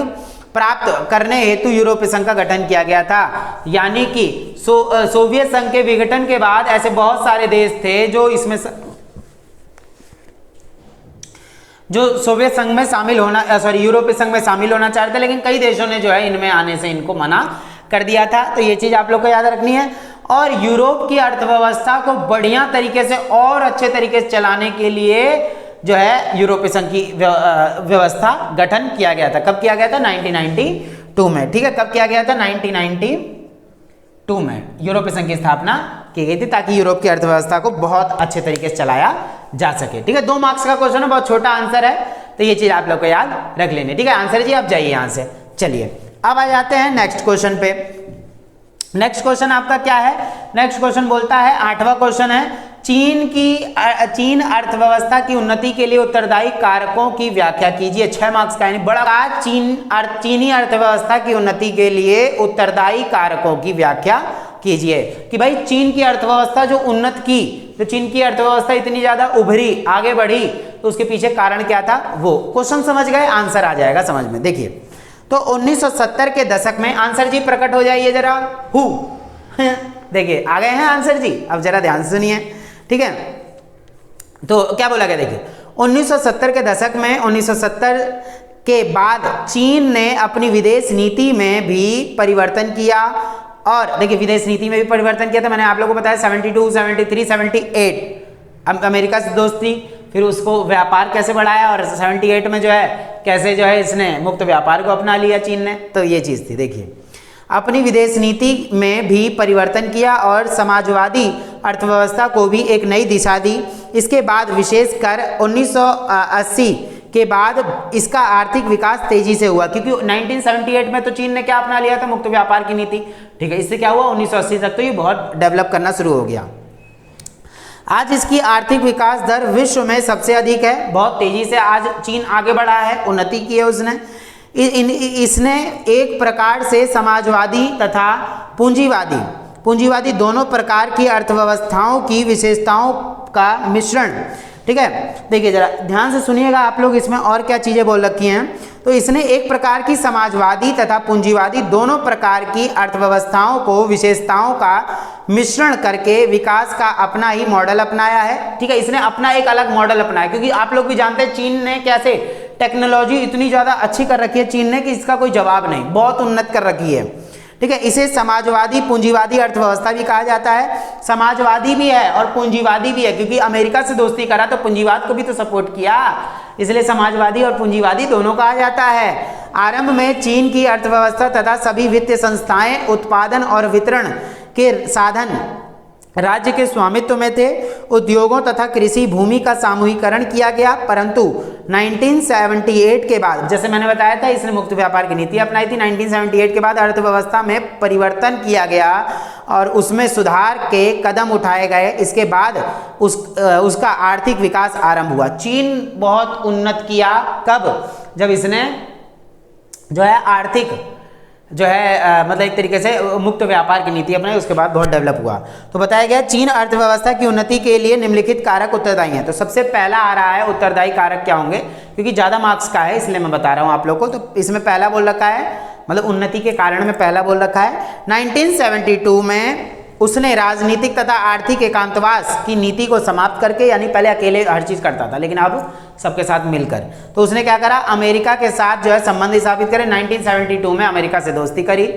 प्राप्त करने हेतु यूरोपीय संघ का गठन किया गया था। यानी कि सोवियत संघ के विघटन के बाद ऐसे बहुत सारे देश थे जो इसमें सोवियत संघ में शामिल होना यूरोपीय संघ में शामिल होना चाहते थे, लेकिन कई देशों ने जो है इनमें आने से इनको मना कर दिया था। तो ये चीज आप लोग को याद रखनी है। और यूरोप की अर्थव्यवस्था को बढ़िया तरीके से और अच्छे तरीके से चलाने के लिए जो है यूरोपीय संघ की व्यवस्था गठन किया गया था। कब किया गया था, 1992 में। ठीक है, कब किया गया था, 1992 में यूरोपीय संघ की स्थापना की गई थी, ताकि यूरोप की अर्थव्यवस्था को बहुत अच्छे तरीके से चलाया जा सके। ठीक है, 2 मार्क्स का क्वेश्चन है, बहुत छोटा आंसर है, तो ये चीज आप लोग को याद रख लेनी। ठीक है, आंसर जी आप जाइए यहाँ से। चलिए अब आ जाते हैं नेक्स्ट क्वेश्चन पे। नेक्स्ट क्वेश्चन आपका क्या है, नेक्स्ट क्वेश्चन बोलता है, 8वां क्वेश्चन है, चीन अर्थव्यवस्था की उन्नति के लिए उत्तरदायी कारकों की व्याख्या कीजिए। 6 मार्क्स का, यानी बड़ा चीनी अर्थव्यवस्था की उन्नति के लिए उत्तरदायी कारकों की व्याख्या कीजिए। कि भाई चीन की अर्थव्यवस्था जो उन्नत की, तो चीन की अर्थव्यवस्था इतनी ज्यादा उभरी, आगे बढ़ी, तो उसके पीछे कारण क्या था, वो क्वेश्चन समझ गए, आंसर आ जाएगा समझ में। देखिए तो 1970 के दशक में, आंसर जी प्रकट हो जाइए जरा, देखिए आ गए हैं आंसर जी, अब जरा ध्यान से सुनिए। ठीक है, तो क्या बोला गया, देखिए 1970 के दशक में, 1970 के बाद चीन ने अपनी विदेश नीति में भी परिवर्तन किया। और देखिए विदेश नीति में भी परिवर्तन किया था, मैंने आप लोगों को बताया 72, 73, 78 अमेरिका से दोस्ती, फिर उसको व्यापार कैसे बढ़ाया, और 78 में जो है कैसे जो है इसने मुक्त व्यापार को अपना लिया चीन ने। तो ये चीज़ थी। देखिए अपनी विदेश नीति में भी परिवर्तन किया और समाजवादी अर्थव्यवस्था को भी एक नई दिशा दी। इसके बाद विशेषकर 1980 के बाद इसका आर्थिक विकास तेजी से हुआ, क्योंकि 1978 में तो चीन ने क्या अपना लिया था, मुक्त व्यापार की नीति। ठीक है, इससे क्या हुआ, 1980 तक तो ये बहुत डेवलप करना शुरू हो गया। आज इसकी आर्थिक विकास दर विश्व में सबसे अधिक है, बहुत तेजी से आज चीन आगे बढ़ा है, उन्नति की है उसने। इसने एक प्रकार से समाजवादी तथा पूंजीवादी पूंजीवादी दोनों प्रकार की अर्थव्यवस्थाओं की विशेषताओं का मिश्रण। ठीक है, देखिए जरा ध्यान से सुनिएगा आप लोग, इसमें और क्या चीजें बोल रखी हैं। तो इसने एक प्रकार की समाजवादी तथा पूंजीवादी दोनों प्रकार की अर्थव्यवस्थाओं को विशेषताओं का मिश्रण करके विकास का अपना ही मॉडल अपनाया है। ठीक है, इसने अपना एक अलग मॉडल अपनाया, क्योंकि आप लोग भी जानते हैं चीन ने कैसे टेक्नोलॉजी इतनी ज्यादा अच्छी कर रखी है चीन ने कि इसका कोई जवाब नहीं, बहुत उन्नत कर रखी है। ठीक है, इसे समाजवादी पूंजीवादी अर्थव्यवस्था भी कहा जाता है। समाजवादी भी है और पूंजीवादी भी है, क्योंकि अमेरिका से दोस्ती करा तो पूंजीवाद को भी तो सपोर्ट किया, इसलिए समाजवादी और पूंजीवादी दोनों कहा जाता है। आरंभ में चीन की अर्थव्यवस्था तथा सभी वित्तीय संस्थाएं उत्पादन और वितरण के साधन राज्य के स्वामित्व में थे। उद्योगों तथा कृषि भूमि का सामूहिकरण किया गया, परंतु 1978 के बाद, जैसे मैंने बताया था इसने मुक्त व्यापार की नीति अपनाई थी, 1978 के बाद अर्थव्यवस्था में परिवर्तन किया गया और उसमें सुधार के कदम उठाए गए। इसके बाद उसका आर्थिक विकास आरंभ हुआ। चीन बहुत उन्नत किया, कब? जब इसने जो है आर्थिक जो है मतलब एक तरीके से मुक्त व्यापार की नीति अपनाई, उसके बाद बहुत डेवलप हुआ। तो बताया गया चीन अर्थव्यवस्था की उन्नति के लिए निम्नलिखित कारक उत्तरदायी हैं। तो सबसे पहला आ रहा है उत्तरदायी कारक क्या होंगे, क्योंकि ज़्यादा मार्क्स का है इसलिए मैं बता रहा हूँ आप लोग को। तो इसमें पहला बोल रखा है, मतलब उन्नति के कारण में पहला बोल रखा है 1972 में उसने राजनीतिक तथा आर्थिक एकांतवास की नीति को समाप्त करके, यानी पहले अकेले हर चीज करता था लेकिन अब सबके साथ मिलकर, तो उसने क्या करा, अमेरिका के साथ जो है संबंध स्थापित करे। 1972 में अमेरिका से दोस्ती करी।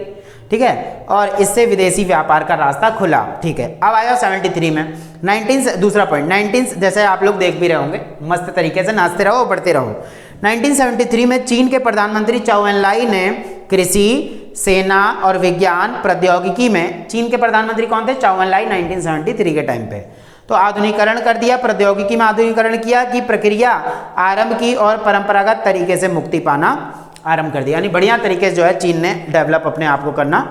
ठीक है, और इससे विदेशी व्यापार का रास्ता खुला। ठीक है, अब आया 73 में दूसरा पॉइंट 19, जैसे आप लोग देख भी रहे होंगे, मस्त तरीके से नाचते रहो बढ़ते रहो। 1973 में चीन के प्रधानमंत्री चौ एन लाई ने कृषि, सेना और विज्ञान प्रौद्योगिकी में, चीन के प्रधानमंत्री कौन थे? चौ एन लाई, 1973 के टाइम पे। तो आधुनिकीकरण कर दिया, प्रौद्योगिकी में आधुनिकीकरण किया कि प्रक्रिया आरंभ की और परंपरागत तरीके से मुक्ति पाना आरंभ कर दिया, यानी बढ़िया तरीके से जो है चीन ने डेवलप अपने आप को करना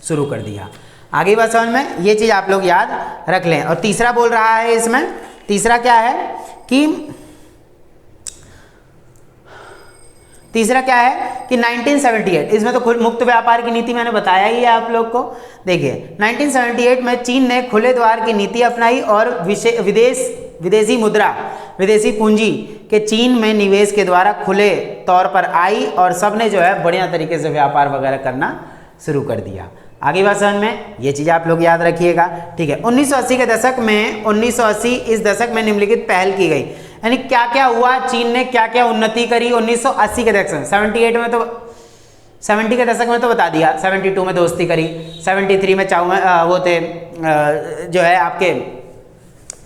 शुरू कर दिया। आगे बात समझ में, ये चीज आप लोग याद रख लें। और तीसरा बोल रहा है इसमें, तीसरा क्या है कि तीसरा क्या है कि 1978, इसमें तो खुद मुक्त व्यापार की नीति मैंने बताया ही है आप लोग को। देखिए 1978 में चीन ने खुले द्वार की नीति अपनाई और विदेशी मुद्रा, विदेशी पूंजी के चीन में निवेश के द्वारा खुले तौर पर आई और सबने जो है बढ़िया तरीके से व्यापार वगैरह करना शुरू कर दिया। आगे बात समझ में, ये चीज़ आप लोग याद रखिएगा। ठीक है, 1980 के दशक में 1980 इस दशक में निम्नलिखित पहल की गई, यानी क्या क्या हुआ, चीन ने क्या क्या उन्नति करी 1980 के दशक में। 78 में तो 70 के दशक में तो बता दिया, 72 में दोस्ती करी, 73 में वो थे जो है आपके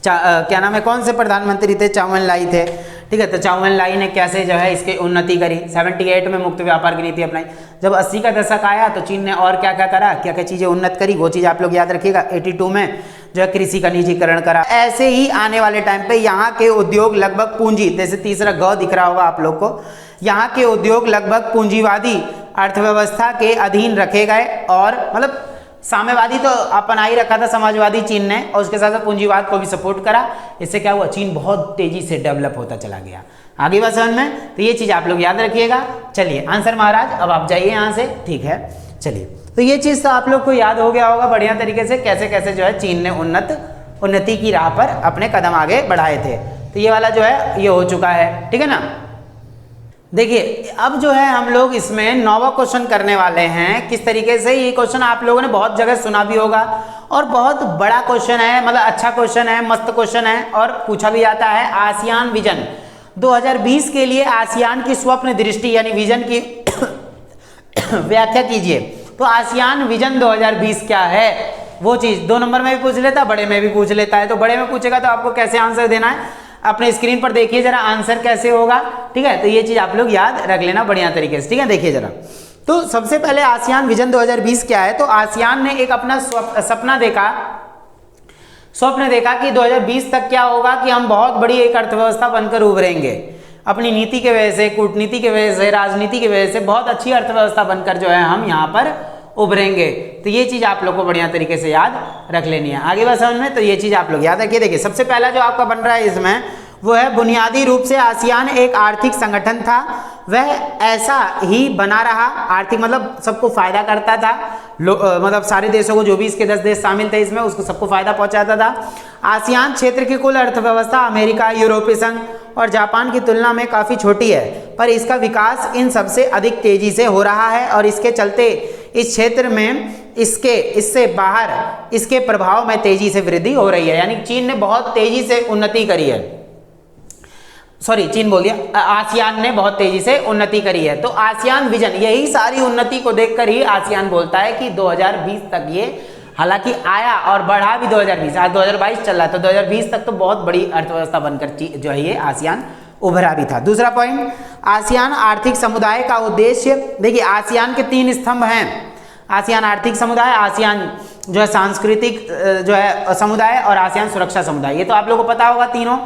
क्या नाम है, कौन से प्रधानमंत्री थे? चौ एन लाई थे। ठीक है, तो चौ एन लाई ने कैसे जो है इसकी उन्नति करी, 78 में मुक्त व्यापार की नीति अपनाई। जब 80 का दशक आया तो चीन ने और क्या क्या करा, क्या क्या चीज़ें उन्नत करी, वो चीज़ आप लोग याद रखिएगा। 82 में जो है कृषि का निजीकरण करा। ऐसे ही आने वाले टाइम पे यहाँ के उद्योग लगभग पूंजी, जैसे तीसरा ग दिख रहा होगा आप लोग को, यहाँ के उद्योग लगभग पूंजीवादी अर्थव्यवस्था के अधीन रखे गए और मतलब साम्यवादी तो अपना ही रखा था समाजवादी चीन ने, और उसके साथ साथ पूंजीवाद को भी सपोर्ट करा। इससे क्या हुआ, चीन बहुत तेजी से डेवलप होता चला गया। आगे बात समझ में, तो ये चीज आप लोग याद रखिएगा। चलिए आंसर महाराज, अब आप जाइए यहाँ से। ठीक है, चलिए, तो ये चीज तो आप लोग को याद हो गया होगा बढ़िया तरीके से, कैसे कैसे जो है चीन ने उन्नति की राह पर अपने कदम आगे बढ़ाए थे। तो ये वाला जो है ये हो चुका है। ठीक है ना। देखिए अब जो है हम लोग इसमें 9वां क्वेश्चन करने वाले हैं। किस तरीके से, ये क्वेश्चन आप लोगों ने बहुत जगह सुना भी होगा और बहुत बड़ा क्वेश्चन है, मतलब अच्छा क्वेश्चन है, मस्त क्वेश्चन है और पूछा भी जाता है। आसियान विजन 2020 के लिए आसियान की स्वप्न दृष्टि यानी विजन की व्याख्या कीजिए। तो आसियान विजन 2020 क्या है, वो चीज 2 नंबर में भी पूछ लेता, बड़े में भी पूछ लेता है। तो बड़े में पूछेगा तो आपको कैसे आंसर देना है, अपने स्क्रीन पर देखिए जरा आंसर कैसे होगा। ठीक है, तो ये चीज आप लोग याद रख लेना बढ़िया तरीके से। ठीक है, देखिए जरा, तो सबसे पहले आसियान विजन 2020 क्या है। तो आसियान ने एक अपना स्वप्न देखा कि 2020 तक क्या होगा कि हम बहुत बड़ी एक अर्थव्यवस्था बनकर उभरेंगे। अपनी नीति के वजह से, कूटनीति के वजह से, राजनीति की वजह से बहुत अच्छी अर्थव्यवस्था बनकर जो है हम यहाँ पर उभरेंगे। तो ये चीज आप लोग को बढ़िया तरीके से याद रख लेनी है। आगे बात समझ में, तो ये चीज आप लोग याद रखिए। देखिए सबसे पहला जो आपका बन रहा है इसमें वो है बुनियादी रूप से आसियान एक आर्थिक संगठन था वह ऐसा ही बना रहा। आर्थिक मतलब सबको फायदा करता था, मतलब सारे देशों को, जो भी इसके 10 देश शामिल थे इसमें, उसको सबको फायदा पहुंचाता था। आसियान क्षेत्र की कुल अर्थव्यवस्था अमेरिका, यूरोपीय संघ और जापान की तुलना में काफ़ी छोटी है, पर इसका विकास इन सबसे अधिक तेजी से हो रहा है और इसके चलते इस क्षेत्र में इससे बाहर इसके प्रभाव में तेजी से वृद्धि हो रही है। यानी चीन ने बहुत तेजी से उन्नति करी है, सॉरी चीन बोल दिया, आसियान ने बहुत तेजी से उन्नति करी है। तो आसियान विजन, यही सारी उन्नति को देखकर ही आसियान बोलता है कि 2020 तक ये हालांकि आया और बढ़ा भी 2020, आज 2022 चल रहा है, तो 2020 तक तो बहुत बड़ी अर्थव्यवस्था बनकर जो है ये आसियान उभरा भी था। दूसरा पॉइंट, आसियान आर्थिक समुदाय का उद्देश्य। देखिए आसियान के 3 स्तंभ हैं, आसियान आर्थिक समुदाय, आसियान जो है सांस्कृतिक जो है समुदाय और आसियान सुरक्षा समुदाय। ये तो आप लोगों को पता होगा, तीनों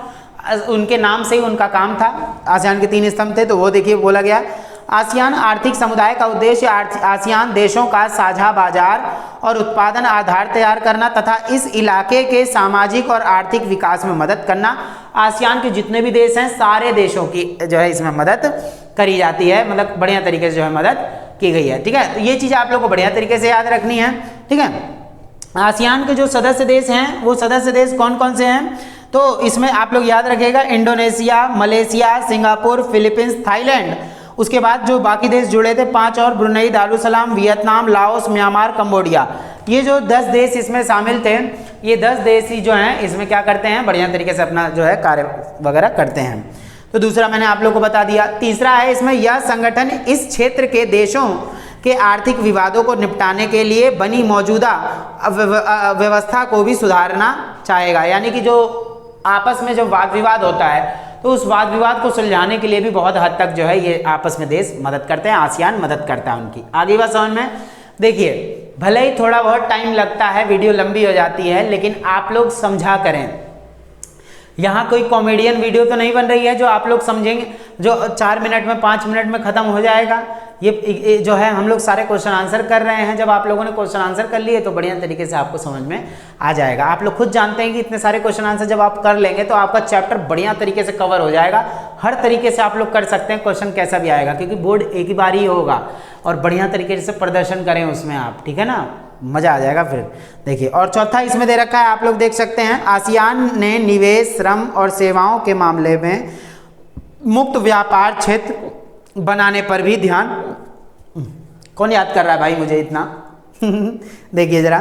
उनके नाम से ही उनका काम था। आसियान के 3 स्तंभ थे, तो वो देखिए बोला गया आसियान आर्थिक समुदाय का उद्देश्य आसियान देशों का साझा बाजार और उत्पादन आधार तैयार करना तथा इस इलाके के सामाजिक और आर्थिक विकास में मदद करना। आसियान के जितने भी देश हैं सारे देशों की जो है इसमें मदद करी जाती है, मतलब बढ़िया तरीके से जो है मदद की गई है। ठीक है, तो ये चीज़ आप लोग को बढ़िया तरीके से याद रखनी है। ठीक है, आसियान के जो सदस्य देश हैं वो सदस्य देश कौन कौन से हैं, तो इसमें आप लोग याद रखिएगा Indonesia, Malaysia, Singapore, Philippines, Thailand. उसके बाद जो बाकी देश जुड़े थे 5 और, Brunei, Darussalam, Vietnam, Laos, Myanmar, Cambodia. ये जो 10 देश इसमें शामिल थे, ये 10 देश ही जो हैं इसमें क्या करते हैं, बढ़िया तरीके से अपना जो है कार्य वगैरह करते हैं। तो दूसरा मैंने आप लोग को बता दिया। तीसरा है इसमें, यह संगठन इस क्षेत्र के देशों के आर्थिक विवादों को निपटाने के लिए बनी मौजूदा व्यवस्था को भी सुधारना चाहेगा। यानी कि जो आपस में जो वाद विवाद होता है तो उस वाद विवाद को सुलझाने के लिए भी बहुत हद तक जो है ये आपस में देश मदद करते हैं, आसियान मदद करता है उनकी। आगे बात समझ में, देखिए भले ही थोड़ा बहुत टाइम लगता है, वीडियो लंबी हो जाती है, लेकिन आप लोग समझा करें। यहाँ कोई कॉमेडियन वीडियो तो नहीं बन रही है जो आप लोग समझेंगे, जो 4 मिनट में 5 मिनट में ख़त्म हो जाएगा। ये जो है हम लोग सारे क्वेश्चन आंसर कर रहे हैं। जब आप लोगों ने क्वेश्चन आंसर कर लिए तो बढ़िया तरीके से आपको समझ में आ जाएगा। आप लोग खुद जानते हैं कि इतने सारे क्वेश्चन आंसर जब आप कर लेंगे तो आपका चैप्टर बढ़िया तरीके से कवर हो जाएगा। हर तरीके से आप लोग कर सकते हैं, क्वेश्चन कैसा भी आएगा, क्योंकि बोर्ड एक ही बार ही होगा और बढ़िया तरीके से प्रदर्शन करें उसमें आप। ठीक है ना, मज़ा आ जाएगा फिर। देखिए, और चौथा इसमें दे रखा है, आप लोग देख सकते हैं, आसियान ने निवेश, श्रम और सेवाओं के मामले में मुक्त व्यापार क्षेत्र बनाने पर भी ध्यान। कौन याद कर रहा है भाई मुझे इतना? देखिए जरा,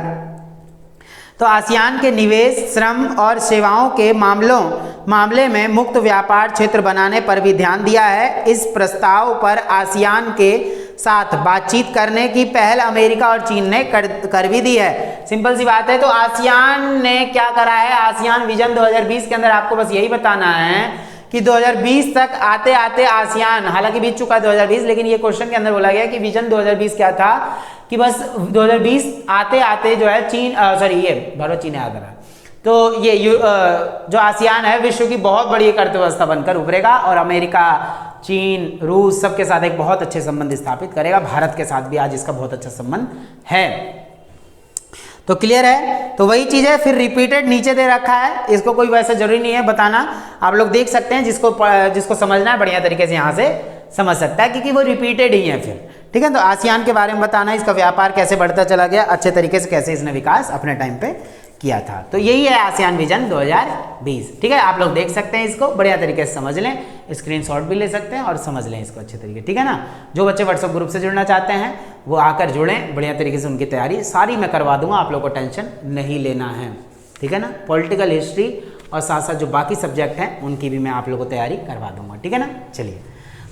तो आसियान के निवेश, श्रम और सेवाओं के मामले में मुक्त व्यापार क्षेत्र बनाने पर भी ध्यान दिया है। इस प्रस्ताव पर आसियान के साथ बातचीत करने की पहल अमेरिका और चीन ने कर भी दी है। सिंपल सी बात है। तो आसियान ने क्या करा है, आसियान विजन 2020 के अंदर आपको बस यही बताना है कि 2020 तक आते आते आसियान, हालांकि बीत चुका है 2020, लेकिन ये क्वेश्चन के अंदर बोला गया कि विजन 2020 क्या था कि बस 2020 आते आते जो है चीन, सॉरी ये भारत चीन याद रहा, तो ये जो आसियान है विश्व की बहुत बड़ी एक अर्थव्यवस्था बनकर उभरेगा और अमेरिका, चीन, रूस सबके साथ एक बहुत अच्छे संबंध स्थापित करेगा। भारत के साथ भी आज इसका बहुत अच्छा संबंध है। तो क्लियर है, तो वही चीज़ है। फिर रिपीटेड नीचे दे रखा है, इसको कोई वैसे जरूरी नहीं है बताना, आप लोग देख सकते हैं, जिसको समझना है बढ़िया तरीके से यहाँ से समझ सकता है, क्योंकि वो रिपीटेड ही है फिर। ठीक है, तो आसियान के बारे में बताना, इसका व्यापार कैसे बढ़ता चला गया, अच्छे तरीके से कैसे इसने विकास अपने टाइम पे किया था। तो यही है आसियान विजन 2020। ठीक है, आप लोग देख सकते हैं, इसको बढ़िया तरीके से समझ लें, स्क्रीनशॉट भी ले सकते हैं और समझ लें इसको अच्छे तरीके। ठीक है ना, जो बच्चे व्हाट्सएप ग्रुप से जुड़ना चाहते हैं वो आकर जुड़ें, बढ़िया तरीके से उनकी तैयारी सारी मैं करवा दूंगा, आप लोग को टेंशन नहीं लेना है। ठीक है ना, पॉलिटिकल हिस्ट्री और साथ साथ जो बाकी सब्जेक्ट हैं उनकी भी मैं आप लोग को तैयारी करवा दूंगा। ठीक है ना, चलिए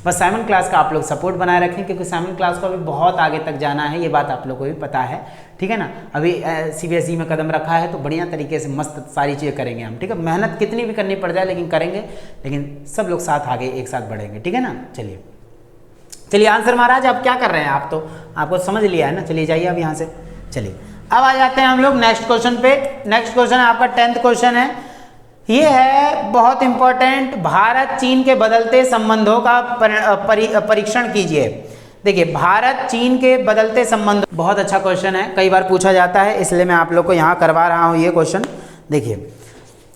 बस साइमन क्लास का आप लोग सपोर्ट बनाए रखें, क्योंकि साइमन क्लास को अभी बहुत आगे तक जाना है, ये बात आप लोग को भी पता है। ठीक है ना, अभी CBSE में कदम रखा है तो बढ़िया तरीके से मस्त सारी चीज़ें करेंगे हम। ठीक है, मेहनत कितनी भी करनी पड़ जाए लेकिन करेंगे, लेकिन सब लोग साथ आगे एक साथ बढ़ेंगे। ठीक है ना, चलिए आंसर महाराज आप क्या कर रहे हैं, आप तो आपको समझ लिया है ना। चलिए जाइए अब यहाँ से। चलिए अब आ जाते हैं हम लोग नेक्स्ट क्वेश्चन पे। नेक्स्ट क्वेश्चन आपका 10th क्वेश्चन है, ये है बहुत इंपॉर्टेंट, भारत चीन के बदलते संबंधों का परीक्षण कीजिए। देखिए, भारत चीन के बदलते संबंध, बहुत अच्छा क्वेश्चन है, कई बार पूछा जाता है, इसलिए मैं आप लोग को यहाँ करवा रहा हूँ ये क्वेश्चन। देखिए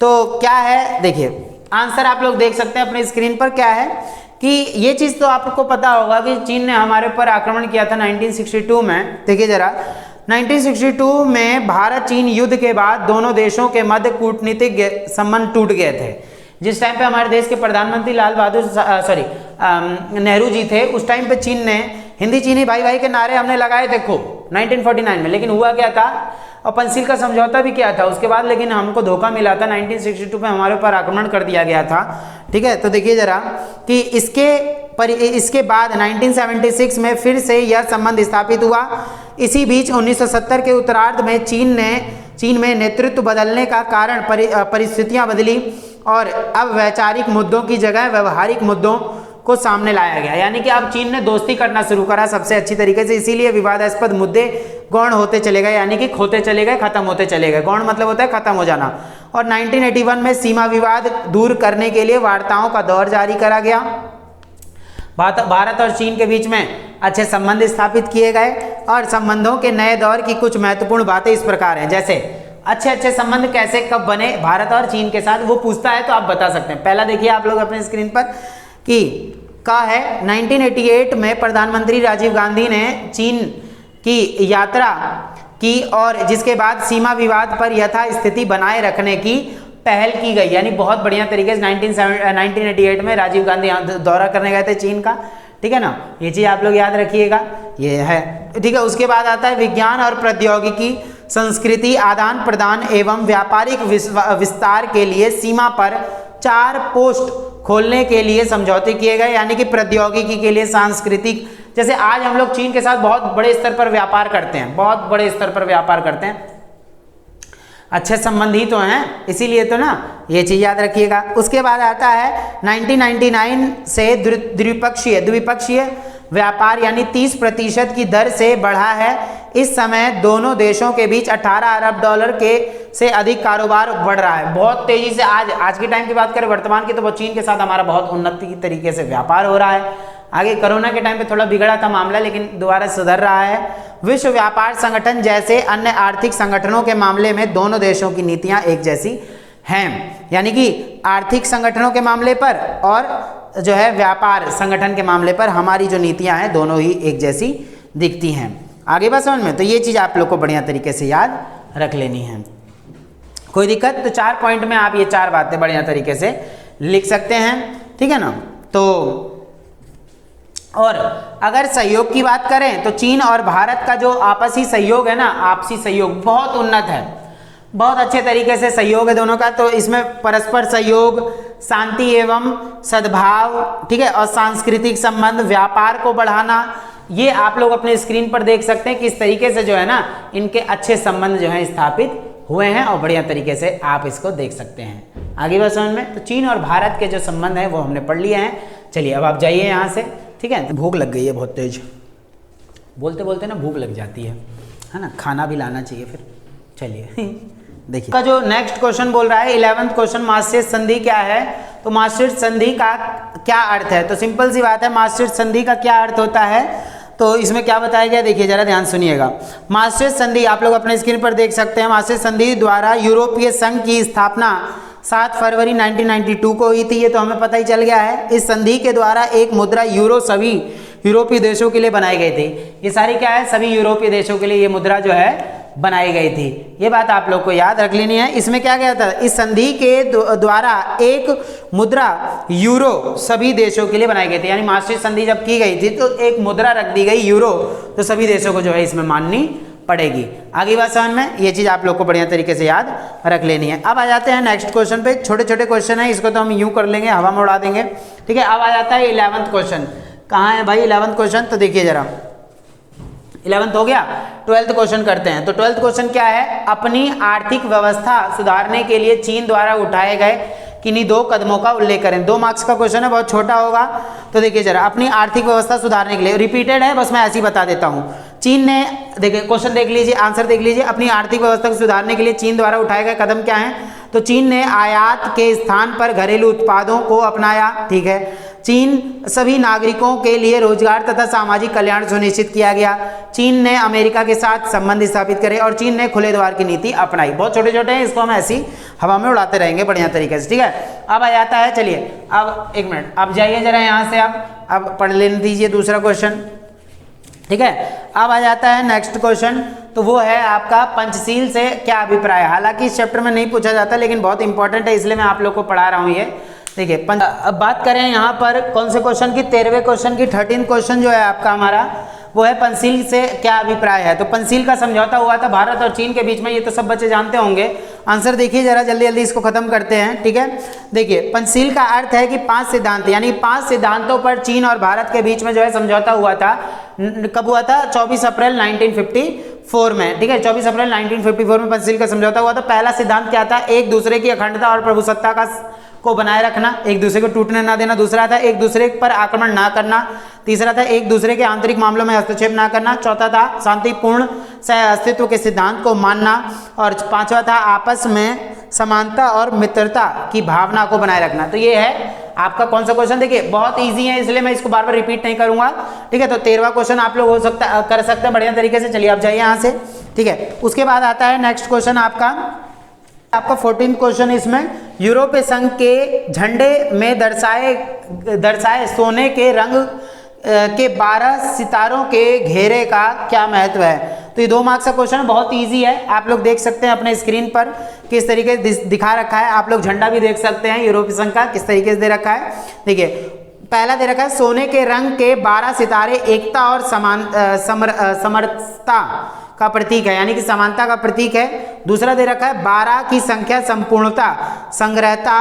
तो क्या है, देखिए आंसर आप लोग देख सकते हैं अपने स्क्रीन पर, क्या है कि ये चीज़ तो आपको पता होगा कि चीन ने हमारे ऊपर आक्रमण किया था 1962 में। देखिए जरा, 1962 में भारत चीन युद्ध के बाद दोनों देशों के मध्य कूटनीतिक संबंध टूट गए थे। जिस टाइम पे हमारे देश के प्रधानमंत्री नेहरू जी थे, उस टाइम पे चीन ने हिंदी चीनी भाई भाई के नारे हमने लगाए थे खूब 1949 में, लेकिन हुआ क्या था, और पंचशील का समझौता भी किया था उसके बाद, लेकिन हमको धोखा मिला था। 1962 में हमारे ऊपर आक्रमण कर दिया गया था। ठीक है, तो देखिए जरा कि इसके बाद 1976 में फिर से यह संबंध स्थापित हुआ। इसी बीच 1970 के उत्तरार्ध में चीन में नेतृत्व बदलने का कारण परिस्थितियां बदली और अब वैचारिक मुद्दों की जगह व्यवहारिक मुद्दों को सामने लाया गया। यानी कि अब चीन ने दोस्ती करना शुरू करा सबसे अच्छी तरीके से, इसीलिए विवादास्पद मुद्दे गौण होते चले गए, यानी कि खोते चले गए, खत्म होते चले गए। गौण मतलब होता है खत्म हो जाना। और 1981 में सीमा विवाद दूर करने के लिए वार्ताओं का दौर जारी करा गया। भारत और चीन के बीच में अच्छे संबंध स्थापित किए गए और संबंधों के नए दौर की कुछ महत्वपूर्ण बातें इस प्रकार हैं। जैसे अच्छे संबंध कैसे कब बने भारत और चीन के साथ, वो पूछता है तो आप बता सकते हैं। पहला देखिए आप लोग अपने स्क्रीन पर कि का है 1988 में प्रधानमंत्री राजीव गांधी ने चीन की यात्रा की और जिसके बाद सीमा विवाद पर यथास्थिति बनाए रखने की पहल की गई। यानी बहुत बढ़िया तरीके से 1988 में राजीव गांधी दौरा करने गए थे चीन का। ठीक है ना, ये चीज़ आप लोग याद रखिएगा, ये है। ठीक है, उसके बाद आता है विज्ञान और प्रौद्योगिकी, संस्कृति आदान प्रदान एवं व्यापारिक विस्तार के लिए सीमा पर 4 पोस्ट खोलने के लिए समझौते किए गए। यानी कि प्रौद्योगिकी के लिए, सांस्कृतिक, जैसे आज हम लोग चीन के साथ बहुत बड़े स्तर पर व्यापार करते हैं, बहुत बड़े स्तर पर व्यापार करते हैं, अच्छे संबंध ही तो हैं, इसीलिए तो ना, ये चीज याद रखिएगा। उसके बाद आता है 1999 से द्विपक्षीय व्यापार यानी 30% की दर से बढ़ा है। इस समय दोनों देशों के बीच 18 अरब डॉलर के से अधिक कारोबार बढ़ रहा है बहुत तेजी से। आज के टाइम की बात करें, वर्तमान की, तो चीन के साथ हमारा बहुत उन्नति तरीके से व्यापार हो रहा है। आगे कोरोना के टाइम पे थोड़ा बिगड़ा था मामला, लेकिन दोबारा सुधर रहा है। विश्व व्यापार संगठन जैसे अन्य आर्थिक संगठनों के मामले में दोनों देशों की नीतियां एक जैसी हैं। यानी कि आर्थिक संगठनों के मामले पर और जो है व्यापार संगठन के मामले पर हमारी जो नीतियां हैं दोनों ही एक जैसी दिखती हैं। आगे बात समझ में, तो ये चीज़ आप लोग को बढ़िया तरीके से याद रख लेनी है। कोई दिक्कत? तो 4 पॉइंट में आप ये 4 बातें बढ़िया तरीके से लिख सकते हैं। ठीक है ना। तो और अगर सहयोग की बात करें तो चीन और भारत का जो आपसी सहयोग है ना, आपसी सहयोग बहुत उन्नत है, बहुत अच्छे तरीके से सहयोग है दोनों का। तो इसमें परस्पर सहयोग, शांति एवं सद्भाव, ठीक है, और सांस्कृतिक संबंध, व्यापार को बढ़ाना, ये आप लोग अपने स्क्रीन पर देख सकते हैं किस तरीके से जो है ना इनके अच्छे संबंध जो है स्थापित हुए हैं और बढ़िया तरीके से आप इसको देख सकते हैं। आगे बात समझ में, तो चीन और भारत के जो संबंध हैं वो हमने पढ़ लिए हैं। चलिए अब आप जाइए यहाँ से। ठीक है, भूख लग गई है बहुत तेज, बोलते बोलते ना भूख लग जाती है ना, खाना भी लाना चाहिए फिर। चलिए देखिए का जो नेक्स्ट क्वेश्चन बोल रहा है 11th क्वेश्चन, मास्ट्रिक्ट संधि क्या है? तो मास्ट्रिक्ट संधि का क्या अर्थ है? तो सिंपल सी बात है, मास्ट्रिक्ट संधि का क्या अर्थ होता है, तो इसमें क्या बताया गया देखिए जरा ध्यान सुनिएगा। मास्ट्रिक्ट संधि आप लोग अपने स्क्रीन पर देख सकते हैं। मास्ट्रिक्ट संधि द्वारा यूरोपीय संघ की स्थापना 7 फरवरी 1992 को हुई थी, ये तो हमें पता ही चल गया है। इस संधि के द्वारा एक मुद्रा यूरो सभी यूरोपीय देशों के लिए बनाई गई थी। ये सारी क्या है, सभी यूरोपीय देशों के लिए ये मुद्रा जो है बनाई गई थी। ये बात आप लोग को याद रख लेनी है। इसमें क्या गया था, इस संधि के द्वारा एक मुद्रा यूरो सभी देशों के लिए बनाई गई थी। यानी मास्ट्रिक्ट संधि जब की गई थी तो एक मुद्रा रख दी गई यूरो, तो सभी देशों को जो है इसमें माननी पड़ेगी। आगे बात समझ में, ये चीज आप लोग को बढ़िया तरीके से याद रख लेनी है। अब आ जाते हैं नेक्स्ट क्वेश्चन पे। छोटे छोटे क्वेश्चन है, इसको तो हम यूं कर लेंगे, हवा में उड़ा देंगे। ठीक है, अब आ जाता है 11th क्वेश्चन। कहाँ है भाई 11th क्वेश्चन? तो देखिए जरा, 11th हो गया, 12th क्वेश्चन करते हैं। तो 12th क्वेश्चन क्या है, अपनी आर्थिक व्यवस्था सुधारने के लिए चीन द्वारा उठाए गए किन्हीं 2 कदमों का उल्लेख करें। 2 मार्क्स का क्वेश्चन है, बहुत छोटा होगा। तो देखिए जरा, अपनी आर्थिक व्यवस्था सुधारने के लिए, रिपीटेड है, बस मैं ऐसे ही बता देता हूँ। चीन ने, देखिए क्वेश्चन देख लीजिए, आंसर देख लीजिए। अपनी आर्थिक व्यवस्था को सुधारने के लिए चीन द्वारा उठाए गए कदम क्या हैं? तो चीन ने आयात के स्थान पर घरेलू उत्पादों को अपनाया। ठीक है, चीन सभी नागरिकों के लिए रोजगार तथा सामाजिक कल्याण सुनिश्चित किया गया। चीन ने अमेरिका के साथ संबंध स्थापित करे और चीन ने खुले द्वार की नीति अपनाई। बहुत छोटे छोटे हैं, इसको हम ऐसी हवा में उड़ाते रहेंगे बढ़िया तरीके से, ठीक है। अब आ जाता है, चलिए अब एक मिनट, अब जाइए जरा यहाँ से, अब पढ़ लेने दीजिए दूसरा क्वेश्चन, ठीक है। अब आ जाता है नेक्स्ट क्वेश्चन, तो वो है आपका पंचशील से क्या अभिप्राय है। हालांकि इस चैप्टर में नहीं पूछा जाता, लेकिन बहुत इंपॉर्टेंट है, इसलिए मैं आप लोग को पढ़ा रहा हूँ ये। देखिए अब बात करें यहाँ पर कौन से क्वेश्चन की, 13वें क्वेश्चन की 13 क्वेश्चन जो है आपका हमारा, वो है पंचशील से क्या अभिप्राय है। तो पंचशील का समझौता हुआ था भारत और चीन के बीच में, ये तो सब बच्चे जानते होंगे। आंसर देखिए जरा, जल्दी जल्दी इसको खत्म करते हैं, ठीक है। देखिए पंचशील का अर्थ है कि 5 सिद्धांत, यानी 5 सिद्धांतों पर चीन और भारत के बीच में जो है समझौता हुआ था। कब हुआ था? 24 अप्रैल 1954 में, ठीक है। 24 अप्रैल 1954 में पंचशील का समझौता हुआ था। पहला सिद्धांत क्या था? एक दूसरे की अखंडता और प्रभुसत्ता को बनाए रखना, एक दूसरे को टूटने ना देना। दूसरा था एक दूसरे पर आक्रमण ना करना। तीसरा था एक दूसरे के आंतरिक मामलों में हस्तक्षेप ना करना। चौथा था शांतिपूर्ण सह अस्तित्व के सिद्धांत को मानना। और पांचवा था आपस में समानता और मित्रता की भावना को बनाए रखना। तो ये है आपका कौन सा क्वेश्चन। देखिए बहुत इजी है, इसलिए मैं इसको बार बार रिपीट नहीं करूंगा, ठीक है। तो 13वां क्वेश्चन आप लोग कर सकते हैं बढ़िया तरीके से। चलिए आप जाइए यहाँ से, ठीक है। उसके बाद आता है नेक्स्ट क्वेश्चन आपका 14th क्वेश्चन। इसमें यूरोपीय संघ के झंडे में दर्शाए सोने के रंग के 12 सितारों के घेरे का क्या महत्व है। तो ये 2 मार्क्स का क्वेश्चन है, बहुत इजी है। आप लोग देख सकते हैं अपने स्क्रीन पर किस तरीके से दिखा रखा है। आप लोग झंडा भी देख सकते हैं यूरोपीय संघ का किस तरीके से दे रखा है। देखिए पहला दे रखा है सोने के रंग के 12 सितारे एकता और समरसता का प्रतीक है, यानी कि समानता का प्रतीक है। दूसरा दे रखा है 12 की संख्या संपूर्णता, संग्रहता,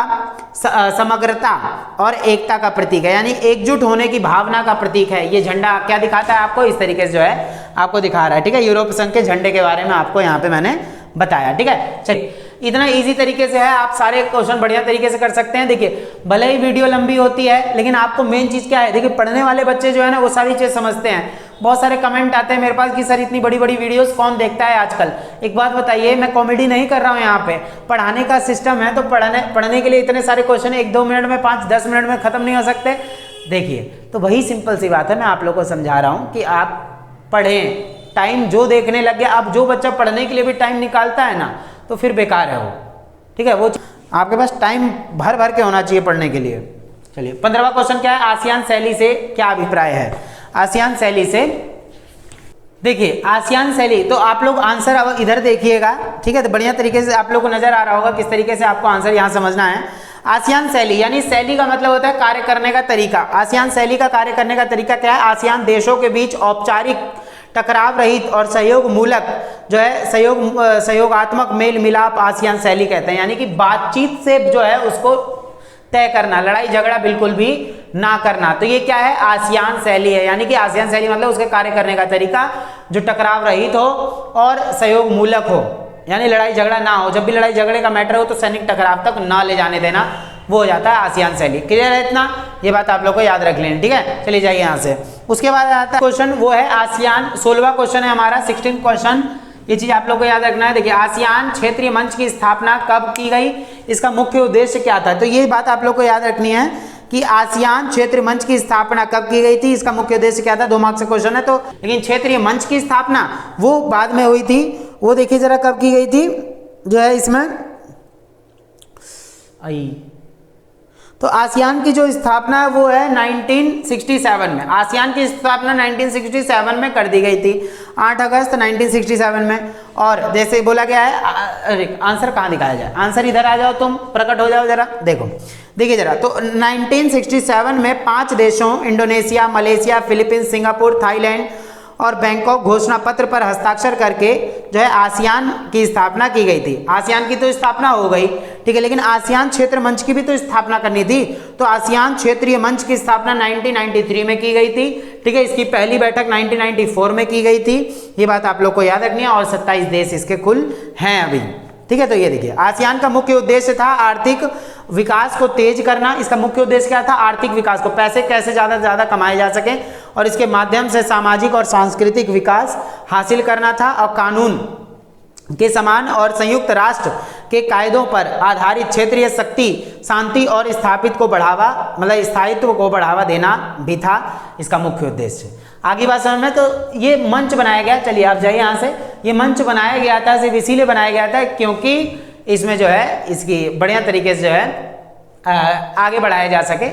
समग्रता और एकता का प्रतीक है, यानी एकजुट होने की भावना का प्रतीक है। ये झंडा क्या दिखाता है आपको? इस तरीके से जो है आपको दिखा रहा है, ठीक है। यूरोप संघ के झंडे के बारे में आपको यहाँ पे मैंने बताया, ठीक है। चलिए इतना इजी तरीके से है, आप सारे क्वेश्चन बढ़िया तरीके से कर सकते हैं। देखिए भले ही वीडियो लंबी होती है, लेकिन आपको मेन चीज क्या है, देखिए पढ़ने वाले बच्चे जो है ना वो सारी चीज समझते हैं। बहुत सारे कमेंट आते हैं मेरे पास कि सर इतनी बड़ी बड़ी वीडियोस कौन देखता है आजकल। एक बात बताइए, मैं कॉमेडी नहीं कर रहा हूँ, यहाँ पे पढ़ाने का सिस्टम है। तो पढ़ने के लिए इतने सारे क्वेश्चन 1-2 मिनट में 5-10 मिनट में खत्म नहीं हो सकते। देखिए तो वही सिंपल सी बात है, मैं आप लोगों को समझा रहा हूँ कि आप पढ़ें, टाइम जो देखने लग गया। अब जो बच्चा पढ़ने के लिए भी टाइम निकालता है ना, तो फिर बेकार है वो, ठीक है। वो आपके पास टाइम भर भर के होना चाहिए पढ़ने के लिए। चलिए 15वां क्वेश्चन क्या है? आसियान शैली से क्या अभिप्राय है। आसियान शैली से, देखिए आसियान शैली, तो आप लोग आंसर अब इधर देखिएगा, ठीक है। तो बढ़िया तरीके से आप लोग को नजर आ रहा होगा किस तरीके से आपको आंसर यहाँ समझना है। आसियान शैली, यानी शैली का मतलब होता है कार्य करने का तरीका। आसियान शैली का कार्य करने का तरीका क्या है? आसियान देशों के बीच औपचारिक, टकराव रहित और सहयोग मूलक जो है सहयोगात्मक मेल मिलाप आसियान शैली कहते हैं, यानी कि बातचीत से जो है उसको तय करना, लड़ाई झगड़ा बिल्कुल भी ना करना। तो ये क्या है? आसियान शैली है, यानी कि आसियान शैली मतलब उसके कार्य करने का तरीका जो टकराव रहित हो और सहयोग मूलक हो, यानी लड़ाई झगड़ा ना हो। जब भी लड़ाई झगड़े का मैटर हो तो सैनिक टकराव तक ना ले जाने देना, वो हो जाता है आसियान शैली। क्लियर है इतना? ये बात आप लोग को याद रख लेनी, ठीक है। चलिए जाइए यहाँ से। उसके बाद आता है क्वेश्चन, वो है आसियान, 16वां क्वेश्चन है हमारा, 16th क्वेश्चन। ये चीज आप लोग को याद रखना है। देखिए आसियान क्षेत्रीय मंच की स्थापना कब की गई, इसका मुख्य उद्देश्य क्या था। तो ये बात आप लोग को याद रखनी है कि आसियान क्षेत्रीय मंच की स्थापना कब की गई थी, इसका मुख्य उद्देश्य क्या था। 2 मार्क्स का क्वेश्चन है। तो लेकिन क्षेत्रीय मंच की स्थापना वो बाद में हुई थी, वो देखिए जरा कब की गई थी जो है इसमें। तो आसियान की जो स्थापना है वो है 1967 में। आसियान की स्थापना 1967 में कर दी गई थी, 8 अगस्त 1967 में। और जैसे बोला गया है, अरे आंसर कहाँ दिखाया जाए, आंसर इधर आ जाओ, तुम प्रकट हो जाओ जरा। देखिए जरा, तो 1967 में 5 देशों Indonesia, Malaysia, Philippines, Singapore, Thailand और बैंकॉक घोषणा पत्र पर हस्ताक्षर करके जो है आसियान की स्थापना की गई थी। आसियान की तो स्थापना हो गई, ठीक है, लेकिन आसियान क्षेत्र मंच की भी तो स्थापना करनी थी। तो आसियान क्षेत्रीय मंच की स्थापना 1993 में की गई थी, ठीक है। इसकी पहली बैठक 1994 में की गई थी, ये बात आप लोग को याद रखनी है। और 27 देश इसके कुल हैं अभी, ठीक है। तो ये देखिए आसियान का मुख्य उद्देश्य था आर्थिक विकास को तेज करना। इसका मुख्य उद्देश्य क्या था? आर्थिक विकास को, पैसे कैसे ज्यादा से ज्यादा कमाए जा सके और इसके माध्यम से सामाजिक और सांस्कृतिक विकास हासिल करना था। और कानून के समान और संयुक्त राष्ट्र के कायदों पर आधारित क्षेत्रीय शक्ति, शांति और स्थापित को बढ़ावा मतलब स्थायित्व को बढ़ावा देना भी था इसका मुख्य उद्देश्य। आगे बात समझ में, तो ये मंच बनाया गया, चलिए आप जाइए यहाँ से, ये मंच बनाया गया था सिर्फ इसीलिए बनाया गया था क्योंकि इसमें जो है इसकी बढ़िया तरीके से जो है आगे बढ़ाया जा सके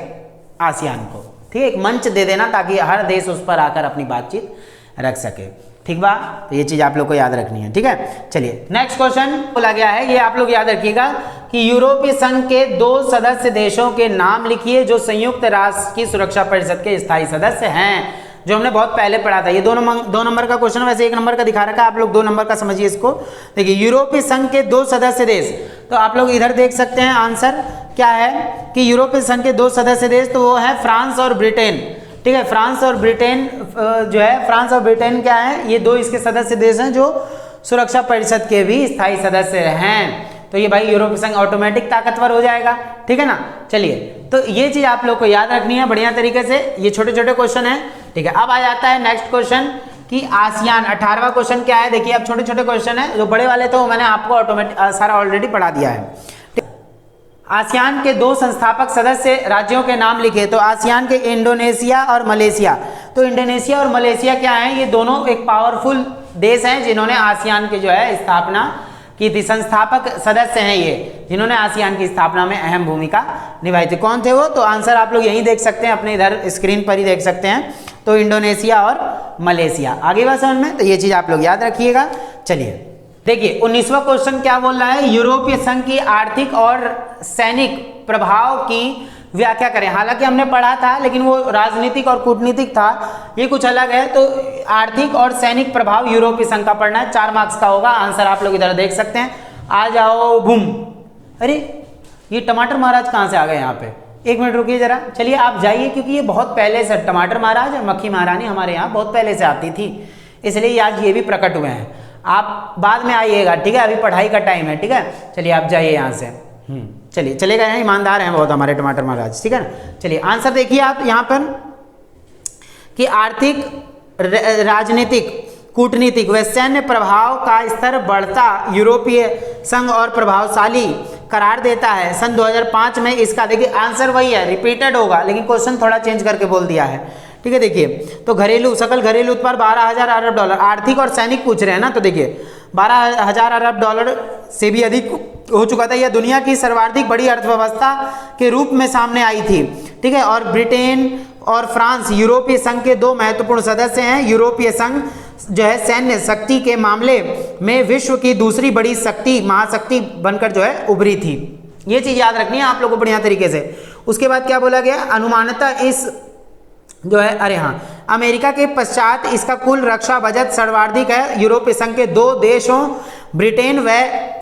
आसियान को, ठीक है, एक मंच दे देना ताकि हर देश उस पर आकर अपनी बातचीत रख सके, ठीक बा। तो ये चीज आप लोग को याद रखनी है, ठीक है। चलिए नेक्स्ट क्वेश्चन बोला गया है, ये आप लोग याद रखिएगा कि यूरोपीय संघ के 2 सदस्य देशों के नाम लिखिए जो संयुक्त राष्ट्र की सुरक्षा परिषद के स्थायी सदस्य हैं, जो हमने बहुत पहले पढ़ा था। ये 2 नंबर का क्वेश्चन, वैसे 1 नंबर का दिखा रखा है, आप लोग 2 नंबर का समझिए इसको। देखिए यूरोपीय संघ के 2 सदस्य देश, तो आप लोग इधर देख सकते हैं आंसर क्या है कि यूरोपीय संघ के 2 सदस्य देश, तो वो है फ्रांस और ब्रिटेन, ठीक है। फ्रांस और ब्रिटेन जो है, फ्रांस और ब्रिटेन क्या है, ये 2 इसके सदस्य देश हैं जो सुरक्षा परिषद के भी स्थायी सदस्य हैं। तो ये भाई यूरोपीय संघ ऑटोमेटिक ताकतवर हो जाएगा, ठीक है ना। चलिए तो ये चीज आप लोग को याद रखनी है बढ़िया तरीके से, ये छोटे छोटे क्वेश्चन है, ठीक है। अब आ जाता है नेक्स्ट क्वेश्चन कि आसियान, 18वां क्वेश्चन क्या है। देखिए अब छोटे छोटे क्वेश्चन है, जो बड़े वाले तो मैंने आपको ऑटोमेटिक सारा ऑलरेडी पढ़ा दिया है। आसियान के 2 संस्थापक सदस्य राज्यों के नाम लिखे, तो आसियान के इंडोनेशिया और मलेशिया, तो इंडोनेशिया और मलेशिया क्या है, ये दोनों एक पावरफुल देश हैं जिन्होंने आसियान की जो है स्थापना की थी। संस्थापक सदस्य हैं ये जिन्होंने आसियान की स्थापना में अहम भूमिका निभाई थी। कौन थे वो, तो आंसर आप लोग यहीं देख सकते हैं, अपने इधर स्क्रीन पर ही देख सकते हैं, तो इंडोनेशिया और मलेशिया। आगे बात समझ में, तो ये चीज आप लोग याद रखिएगा। चलिए देखिए 19वां क्वेश्चन क्या बोल रहा है, यूरोपीय संघ की आर्थिक और सैनिक प्रभाव की व्याख्या करें। हालांकि हमने पढ़ा था लेकिन वो राजनीतिक और कूटनीतिक था, ये कुछ अलग है। तो आर्थिक और सैनिक प्रभाव यूरोपीय संघ का पढ़ना है, 4 मार्क्स का होगा। आंसर आप लोग इधर देख सकते हैं, आ जाओ बूम। अरे ये टमाटर महाराज कहाँ से आ गए यहाँ पे, 1 मिनट रुकिए जरा। चलिए आप जाइए, क्योंकि ये बहुत पहले से टमाटर महाराज और मक्खी महारानी हमारे यहाँ बहुत पहले से आती थी, इसलिए आज ये भी प्रकट हुए हैं। आप बाद में आइएगा, ठीक है, अभी पढ़ाई का टाइम है, ठीक है। चलिए आप जाइए यहाँ से, चलिए चले गए हैं, ईमानदार हैं बहुत हमारे टमाटर महाराज, ठीक है ना। चलिए आंसर देखिए आप यहाँ पर कि आर्थिक, राजनीतिक, कूटनीतिक व सैन्य प्रभाव का स्तर बढ़ता यूरोपीय संघ और प्रभावशाली करार देता है। सन 2005 में इसका, देखिए आंसर वही है, रिपीटेड होगा लेकिन क्वेश्चन थोड़ा चेंज करके बोल दिया है, ठीक है। देखिए तो घरेलू, सकल घरेलू उत्पाद 12,000 अरब डॉलर, आर्थिक और सैनिक पूछ रहे हैं ना, तो देखिए 12,000 अरब डॉलर से भी अधिक हो चुका था। यह दुनिया की सर्वाधिक बड़ी अर्थव्यवस्था के रूप में सामने आई थी, ठीक है। और ब्रिटेन और फ्रांस यूरोपीय संघ के 2 महत्वपूर्ण सदस्य हैं। यूरोपीय संघ जो है सैन्य शक्ति के मामले में विश्व की दूसरी बड़ी शक्ति, महाशक्ति बनकर जो है उभरी थी। ये चीज याद रखनी है आप लोगों को बढ़िया तरीके से। उसके बाद क्या बोला गया, अनुमानतः इस जो है, अरे हाँ, अमेरिका के पश्चात इसका कुल रक्षा बजट सर्वाधिक है। यूरोपीय संघ के 2 देशों ब्रिटेन व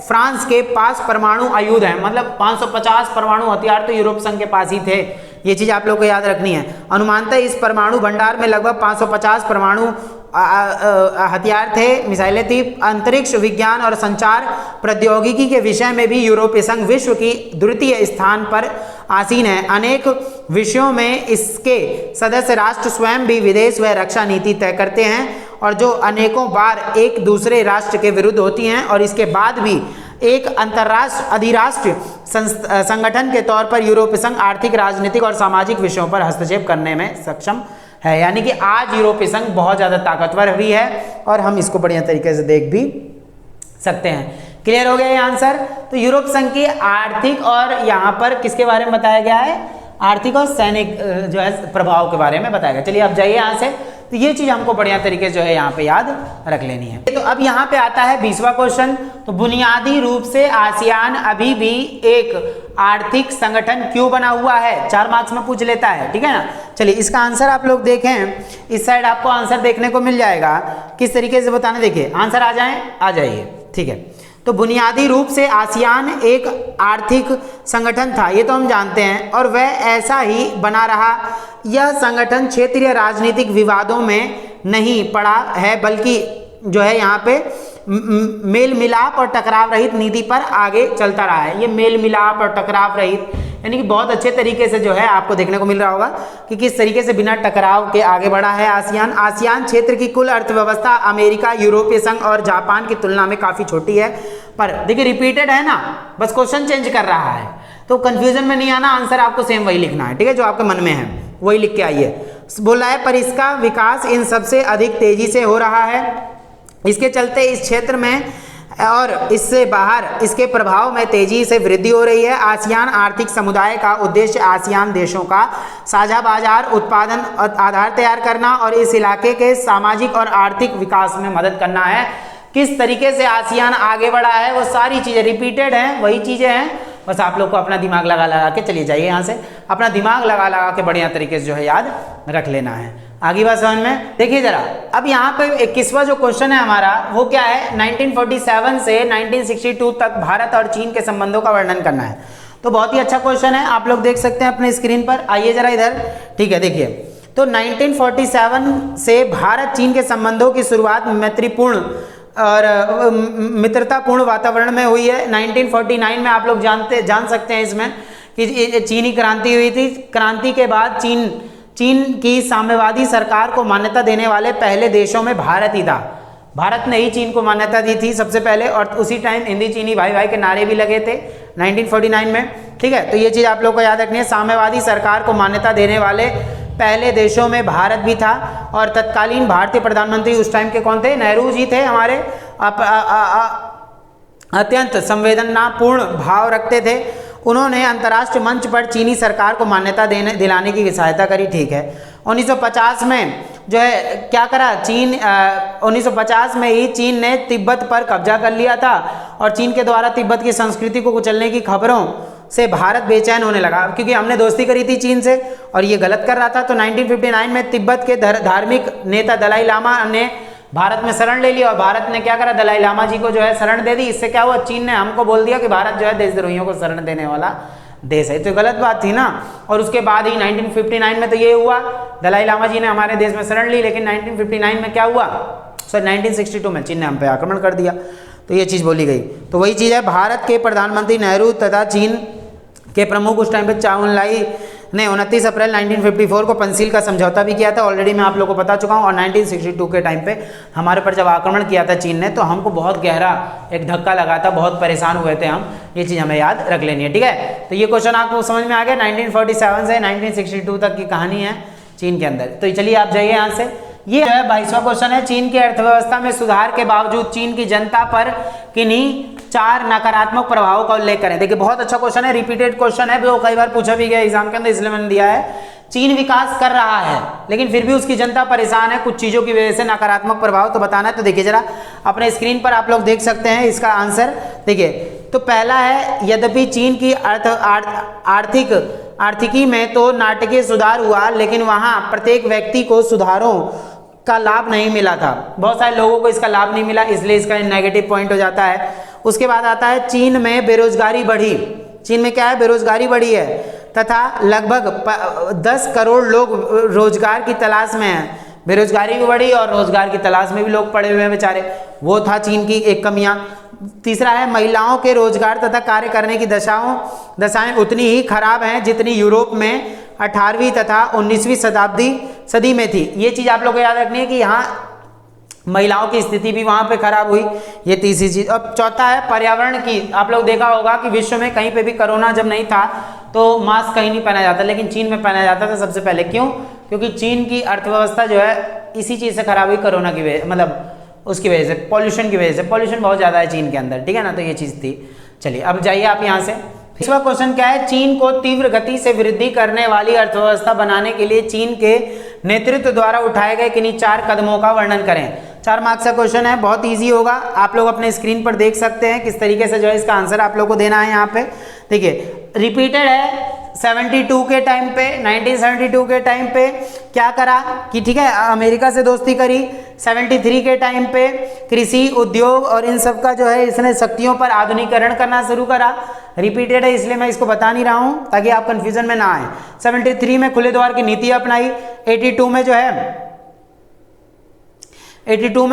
फ्रांस के पास परमाणु आयुध हैं, मतलब 550 परमाणु हथियार तो यूरोप संघ के पास ही थे। ये चीज आप लोग को याद रखनी है। अनुमानतः इस परमाणु भंडार में लगभग 550 परमाणु हथियार थे, मिसाइलें थी। अंतरिक्ष विज्ञान और संचार प्रौद्योगिकी के विषय में भी यूरोपीय संघ विश्व की द्वितीय स्थान पर आसीन है। अनेक विषयों में इसके सदस्य राष्ट्र स्वयं भी विदेश व रक्षा नीति तय करते हैं, और जो अनेकों बार एक दूसरे राष्ट्र के विरुद्ध होती हैं, और इसके बाद भी एक अंतर्राष्ट्रीय अधिराष्ट्रीय संगठन के तौर पर यूरोपीय संघ आर्थिक, राजनीतिक और सामाजिक विषयों पर हस्तक्षेप करने में सक्षम है। यानी कि आज यूरोपीय संघ बहुत ज़्यादा ताकतवर भी है, और हम इसको बढ़िया तरीके से देख भी सकते हैं। क्लियर हो गया ये आंसर। तो यूरोप संघ की आर्थिक, और यहाँ पर किसके बारे में बताया गया है, आर्थिक और सैनिक जो है प्रभाव के बारे में बताया गया। चलिए आप जाइए यहाँ से, तो ये चीज हमको बढ़िया तरीके से जो है यहाँ पे याद रख लेनी है। तो अब यहाँ पे आता है 20वां क्वेश्चन। तो बुनियादी रूप से आसियान अभी भी एक आर्थिक संगठन क्यों बना हुआ है, 4 मार्क्स में पूछ लेता है, ठीक है ना। चलिए इसका आंसर आप लोग देखें, इस साइड आपको आंसर देखने को मिल जाएगा, किस तरीके से बताना। देखिए आंसर आ जाइए, ठीक है। तो बुनियादी रूप से आसियान एक आर्थिक संगठन था, ये तो हम जानते हैं, और वह ऐसा ही बना रहा। यह संगठन क्षेत्रीय राजनीतिक विवादों में नहीं पड़ा है, बल्कि जो है यहाँ पे मेल मिलाप और टकराव रहित नीति पर आगे चलता रहा है। ये मेल मिलाप और टकराव रहित यानी कि बहुत अच्छे तरीके से जो है आपको देखने को मिल रहा होगा कि किस तरीके से बिना टकराव के आगे बढ़ा है आसियान। आसियान क्षेत्र की कुल अर्थव्यवस्था अमेरिका, यूरोपीय संघ और जापान की तुलना में काफ़ी छोटी है, पर देखिए रिपीटेड है ना, बस क्वेश्चन चेंज कर रहा है, तो कंफ्यूजन में नहीं आना, आंसर आपको सेम वही लिखना है, ठीक है, जो आपके मन में है वही लिख के आइए। बोला है पर इसका विकास इन सबसे अधिक तेजी से हो रहा है, इसके चलते इस क्षेत्र में और इससे बाहर इसके प्रभाव में तेजी से वृद्धि हो रही है। आसियान आर्थिक समुदाय का उद्देश्य आसियान देशों का साझा बाजार उत्पादन आधार तैयार करना और इस इलाके के सामाजिक और आर्थिक विकास में मदद करना है। किस तरीके से आसियान आगे बढ़ा है वो सारी चीज़ें रिपीटेड हैं, वही चीज़ें हैं, बस आप लोग को अपना दिमाग लगा लगा के चलिए जाइए, यहाँ से अपना दिमाग लगा लगा के बढ़िया तरीके से जो है याद रख लेना है। आगे बात समझ में, देखिए जरा, अब यहाँ पे 21वां जो क्वेश्चन है हमारा वो क्या है, 1947 से 1962 तक भारत और चीन के संबंधों का वर्णन करना है। तो बहुत ही अच्छा क्वेश्चन है, आप लोग देख सकते हैं अपने स्क्रीन पर, आइए जरा इधर, ठीक है। देखिए तो 1947 से भारत चीन के संबंधों की शुरुआत मैत्रीपूर्ण और मित्रतापूर्ण वातावरण में हुई है। 1949 में आप लोग जान सकते हैं इसमें कि चीनी क्रांति हुई थी। क्रांति के बाद चीन की साम्यवादी सरकार को मान्यता देने वाले पहले देशों में भारत ही था। भारत ने ही चीन को मान्यता दी थी सबसे पहले, और उसी टाइम हिंदी चीनी भाई भाई के नारे भी लगे थे 1949 में, ठीक है। तो ये चीज़ आप लोग को याद रखनी है, साम्यवादी सरकार को मान्यता देने वाले पहले देशों में भारत भी था। और तत्कालीन भारतीय प्रधानमंत्री उस टाइम के कौन थे, नेहरू जी थे हमारे, अत्यंत संवेदनापूर्ण भाव रखते थे। उन्होंने अंतर्राष्ट्रीय मंच पर चीनी सरकार को मान्यता दिलाने की सहायता करी, ठीक है। 1950 में जो है क्या करा चीन, 1950 में ही चीन ने तिब्बत पर कब्जा कर लिया था, और चीन के द्वारा तिब्बत की संस्कृति को कुचलने की खबरों से भारत बेचैन होने लगा, क्योंकि हमने दोस्ती करी थी चीन से और ये गलत कर रहा था। तो 1959 में तिब्बत के धार्मिक नेता दलाई लामा ने भारत में शरण ले लिया, और भारत ने क्या करा, दलाई लामा जी को जो है शरण दे दी। इससे क्या हुआ, चीन ने हमको बोल दिया कि भारत जो है देशद्रोहियों को शरण देने वाला देश है, तो गलत बात थी ना। और उसके बाद ही 1959 में तो ये हुआ, दलाई लामा जी ने हमारे देश में शरण ली, लेकिन 1959 में क्या हुआ, सॉरी 1962 में चीन ने हम पे आक्रमण कर दिया, तो ये चीज़ बोली गई। तो वही चीज़ है, भारत के प्रधानमंत्री नेहरू तथा चीन के प्रमुख उस टाइम पे चाउ एन-लाई ने 29 अप्रैल 1954 को पंसील का समझौता भी किया था, ऑलरेडी मैं आप लोगों को बता चुका हूँ। और 1962 के टाइम पे हमारे पर जब आक्रमण किया था चीन ने, तो हमको बहुत गहरा एक धक्का लगा था, बहुत परेशान हुए थे हम, ये चीज़ हमें याद रख लेनी है, ठीक है। तो ये क्वेश्चन आपको समझ में आ गया, 1947 से 1962 तक की कहानी है चीन के अंदर। तो चलिए आप जाइए यहाँ से, ये जो है 22वां क्वेश्चन है, चीन की अर्थव्यवस्था में सुधार के बावजूद चीन की जनता पर किन्हीं 4 नकारात्मक प्रभावों का उल्लेख करें। देखिए बहुत अच्छा क्वेश्चन है, रिपीटेड क्वेश्चन है, जो कई बार पूछा भी गया एग्जाम के अंदर, इसलिए मैंने दिया है। चीन विकास कर रहा है लेकिन फिर भी उसकी जनता परेशान है कुछ चीज़ों की वजह से, नकारात्मक प्रभाव तो बताना है। तो देखिए जरा अपने स्क्रीन पर आप लोग देख सकते हैं इसका आंसर। देखिए तो पहला है, यद्यपि चीन की आर्थिकी में तो नाटकीय सुधार हुआ, लेकिन वहाँ प्रत्येक व्यक्ति को सुधारों का लाभ नहीं मिला था, बहुत सारे लोगों को इसका लाभ नहीं मिला, इसलिए इसका नेगेटिव पॉइंट हो जाता है। उसके बाद आता है, चीन में बेरोजगारी बढ़ी, चीन में क्या है, बेरोजगारी बढ़ी है, तथा लगभग 10 करोड़ लोग रोजगार की तलाश में हैं। बेरोजगारी भी बढ़ी और रोजगार की तलाश में भी लोग पड़े हुए हैं बेचारे, वो था चीन की एक कमियां। तीसरा है, महिलाओं के रोजगार तथा कार्य करने की दशाएं उतनी ही खराब हैं जितनी यूरोप में 18वीं तथा 19वीं सदी में थी। ये चीज़ आप लोग को याद रखनी है कि यहाँ महिलाओं की स्थिति भी वहाँ पे खराब हुई, ये तीसरी चीज़। अब चौथा है पर्यावरण की, आप लोग देखा होगा कि विश्व में कहीं पे भी कोरोना जब नहीं था तो मास्क कहीं नहीं पहना जाता, लेकिन चीन में पहना जाता था सबसे पहले। क्यों? क्योंकि चीन की अर्थव्यवस्था जो है इसी चीज़ से खराब हुई, कोरोना की वजह, मतलब उसकी वजह से, पॉल्यूशन की वजह से। पॉल्यूशन बहुत ज़्यादा है चीन के अंदर, ठीक है ना, तो ये चीज़ थी। चलिए अब जाइए आप यहाँ से। पिछला क्वेश्चन क्या है, चीन को तीव्र गति से वृद्धि करने वाली अर्थव्यवस्था बनाने के लिए चीन के नेतृत्व द्वारा उठाए गए किन्हीं 4 कदमों का वर्णन करें। 4 मार्क्स का क्वेश्चन है, बहुत इजी होगा, आप लोग अपने स्क्रीन पर देख सकते हैं किस तरीके से जो है इसका आंसर आप लोग को देना है। यहाँ पे देखिए रिपीटेड है, 72 के टाइम पे, 1972 के टाइम पे क्या करा कि ठीक है अमेरिका से दोस्ती करी। 73 के टाइम पे कृषि उद्योग और इन सब का जो है इसने शक्तियों पर आधुनिकीकरण करना शुरू करा। रिपीटेड है इसलिए मैं इसको बता नहीं रहा हूँ ताकि आप कंफ्यूजन में ना आए। 73 में खुले द्वार की नीति अपनाई। 82 में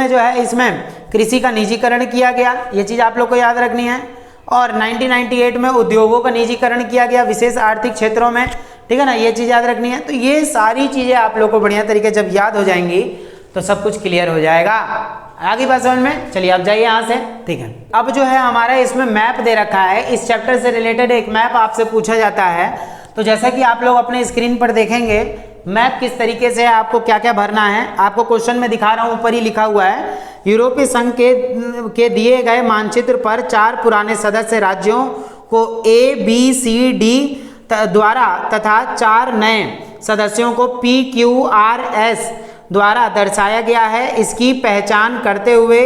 जो है इसमें कृषि का निजीकरण किया गया, ये चीज़ आप लोग को याद रखनी है। और 1998 में उद्योगों का निजीकरण किया गया विशेष आर्थिक क्षेत्रों में, ठीक है ना, ये चीज़ याद रखनी है। तो ये सारी चीज़ें आप लोग को बढ़िया तरीके जब याद हो जाएंगी तो सब कुछ क्लियर हो जाएगा। आगे बात समझ में, चलिए अब जाइए यहाँ से, ठीक है। अब जो है हमारा इसमें मैप दे रखा है, इस चैप्टर से रिलेटेड एक मैप आपसे पूछा जाता है। तो जैसा कि आप लोग अपने स्क्रीन पर देखेंगे मैप किस तरीके से आपको क्या क्या भरना है, आपको क्वेश्चन में दिखा रहा हूँ, ऊपर ही लिखा हुआ है। यूरोपीय संघ के दिए गए मानचित्र पर 4 पुराने सदस्य राज्यों को ABCD द्वारा तथा 4 नए सदस्यों को PQRS द्वारा दर्शाया गया है। इसकी पहचान करते हुए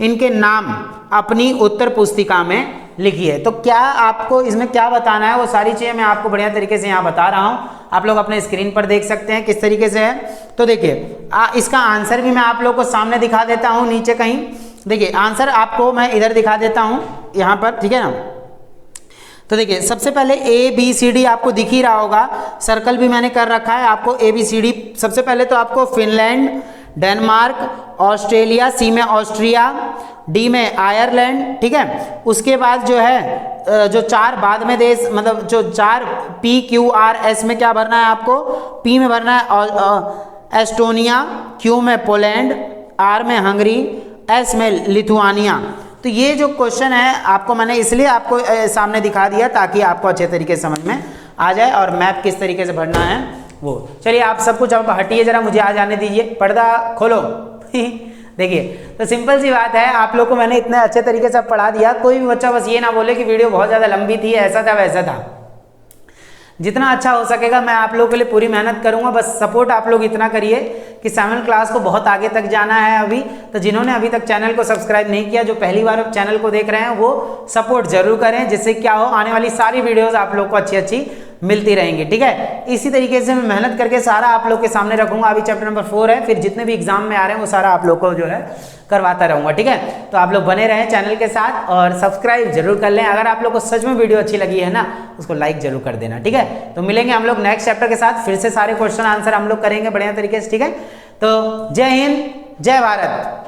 इनके नाम अपनी उत्तर पुस्तिका में लिखिए। तो क्या आपको इसमें क्या बताना है वो सारी चीज़ें मैं आपको बढ़िया तरीके से यहाँ बता रहा हूँ, आप लोग अपने स्क्रीन पर देख सकते हैं किस तरीके से है। तो देखिए इसका आंसर भी मैं आप लोग को सामने दिखा देता हूँ नीचे कहीं। देखिए आंसर आपको मैं इधर दिखा देता हूँ यहाँ पर, ठीक है ना। तो देखिए सबसे पहले ABCD आपको दिख ही रहा होगा, सर्कल भी मैंने कर रखा है आपको ABCD। सबसे पहले तो आपको फिनलैंड, डेनमार्क, ऑस्ट्रेलिया, C में ऑस्ट्रिया, D में आयरलैंड, ठीक है। उसके बाद जो है जो 4 बाद में देश, मतलब जो 4 PQRS में क्या भरना है आपको, P में भरना है एस्टोनिया, Q में पोलैंड, R में हंगरी, S में लिथुआनिया। तो ये जो क्वेश्चन है आपको मैंने इसलिए आपको सामने दिखा दिया ताकि आपको अच्छे तरीके से समझ में आ जाए और मैप किस तरीके से भरना है वो। चलिए आप सब कुछ अब हटिए जरा, मुझे आ जाने दीजिए, पर्दा खोलो। देखिए तो सिंपल सी बात है, आप लोग को मैंने इतने अच्छे तरीके से पढ़ा दिया, कोई भी बच्चा बस ये ना बोले कि वीडियो बहुत ज़्यादा लंबी थी, ऐसा था वैसा था। जितना अच्छा हो सकेगा मैं आप लोगों के लिए पूरी मेहनत करूंगा, बस सपोर्ट आप लोग इतना करिए कि 7 क्लास को बहुत आगे तक जाना है अभी। तो जिन्होंने अभी तक चैनल को सब्सक्राइब नहीं किया, जो पहली बार चैनल को देख रहे हैं, वो सपोर्ट जरूर करें, जिससे क्या हो आने वाली सारी वीडियोस आप लोग को अच्छी अच्छी मिलती रहेंगी, ठीक है। इसी तरीके से मैं मेहनत करके सारा आप लोग के सामने रखूंगा। अभी चैप्टर नंबर 4 है, फिर जितने भी एग्जाम में आ रहे हैं वो सारा आप लोग को जो है करवाता रहूंगा, ठीक है। तो आप लोग बने रहें चैनल के साथ और सब्सक्राइब जरूर कर लें। अगर आप लोग को सच में वीडियो अच्छी लगी है ना, उसको लाइक जरूर कर देना, ठीक है। तो मिलेंगे हम लोग नेक्स्ट चैप्टर के साथ, फिर से सारे क्वेश्चन आंसर हम लोग करेंगे बढ़िया तरीके से, ठीक है। तो जय हिंद, जय भारत।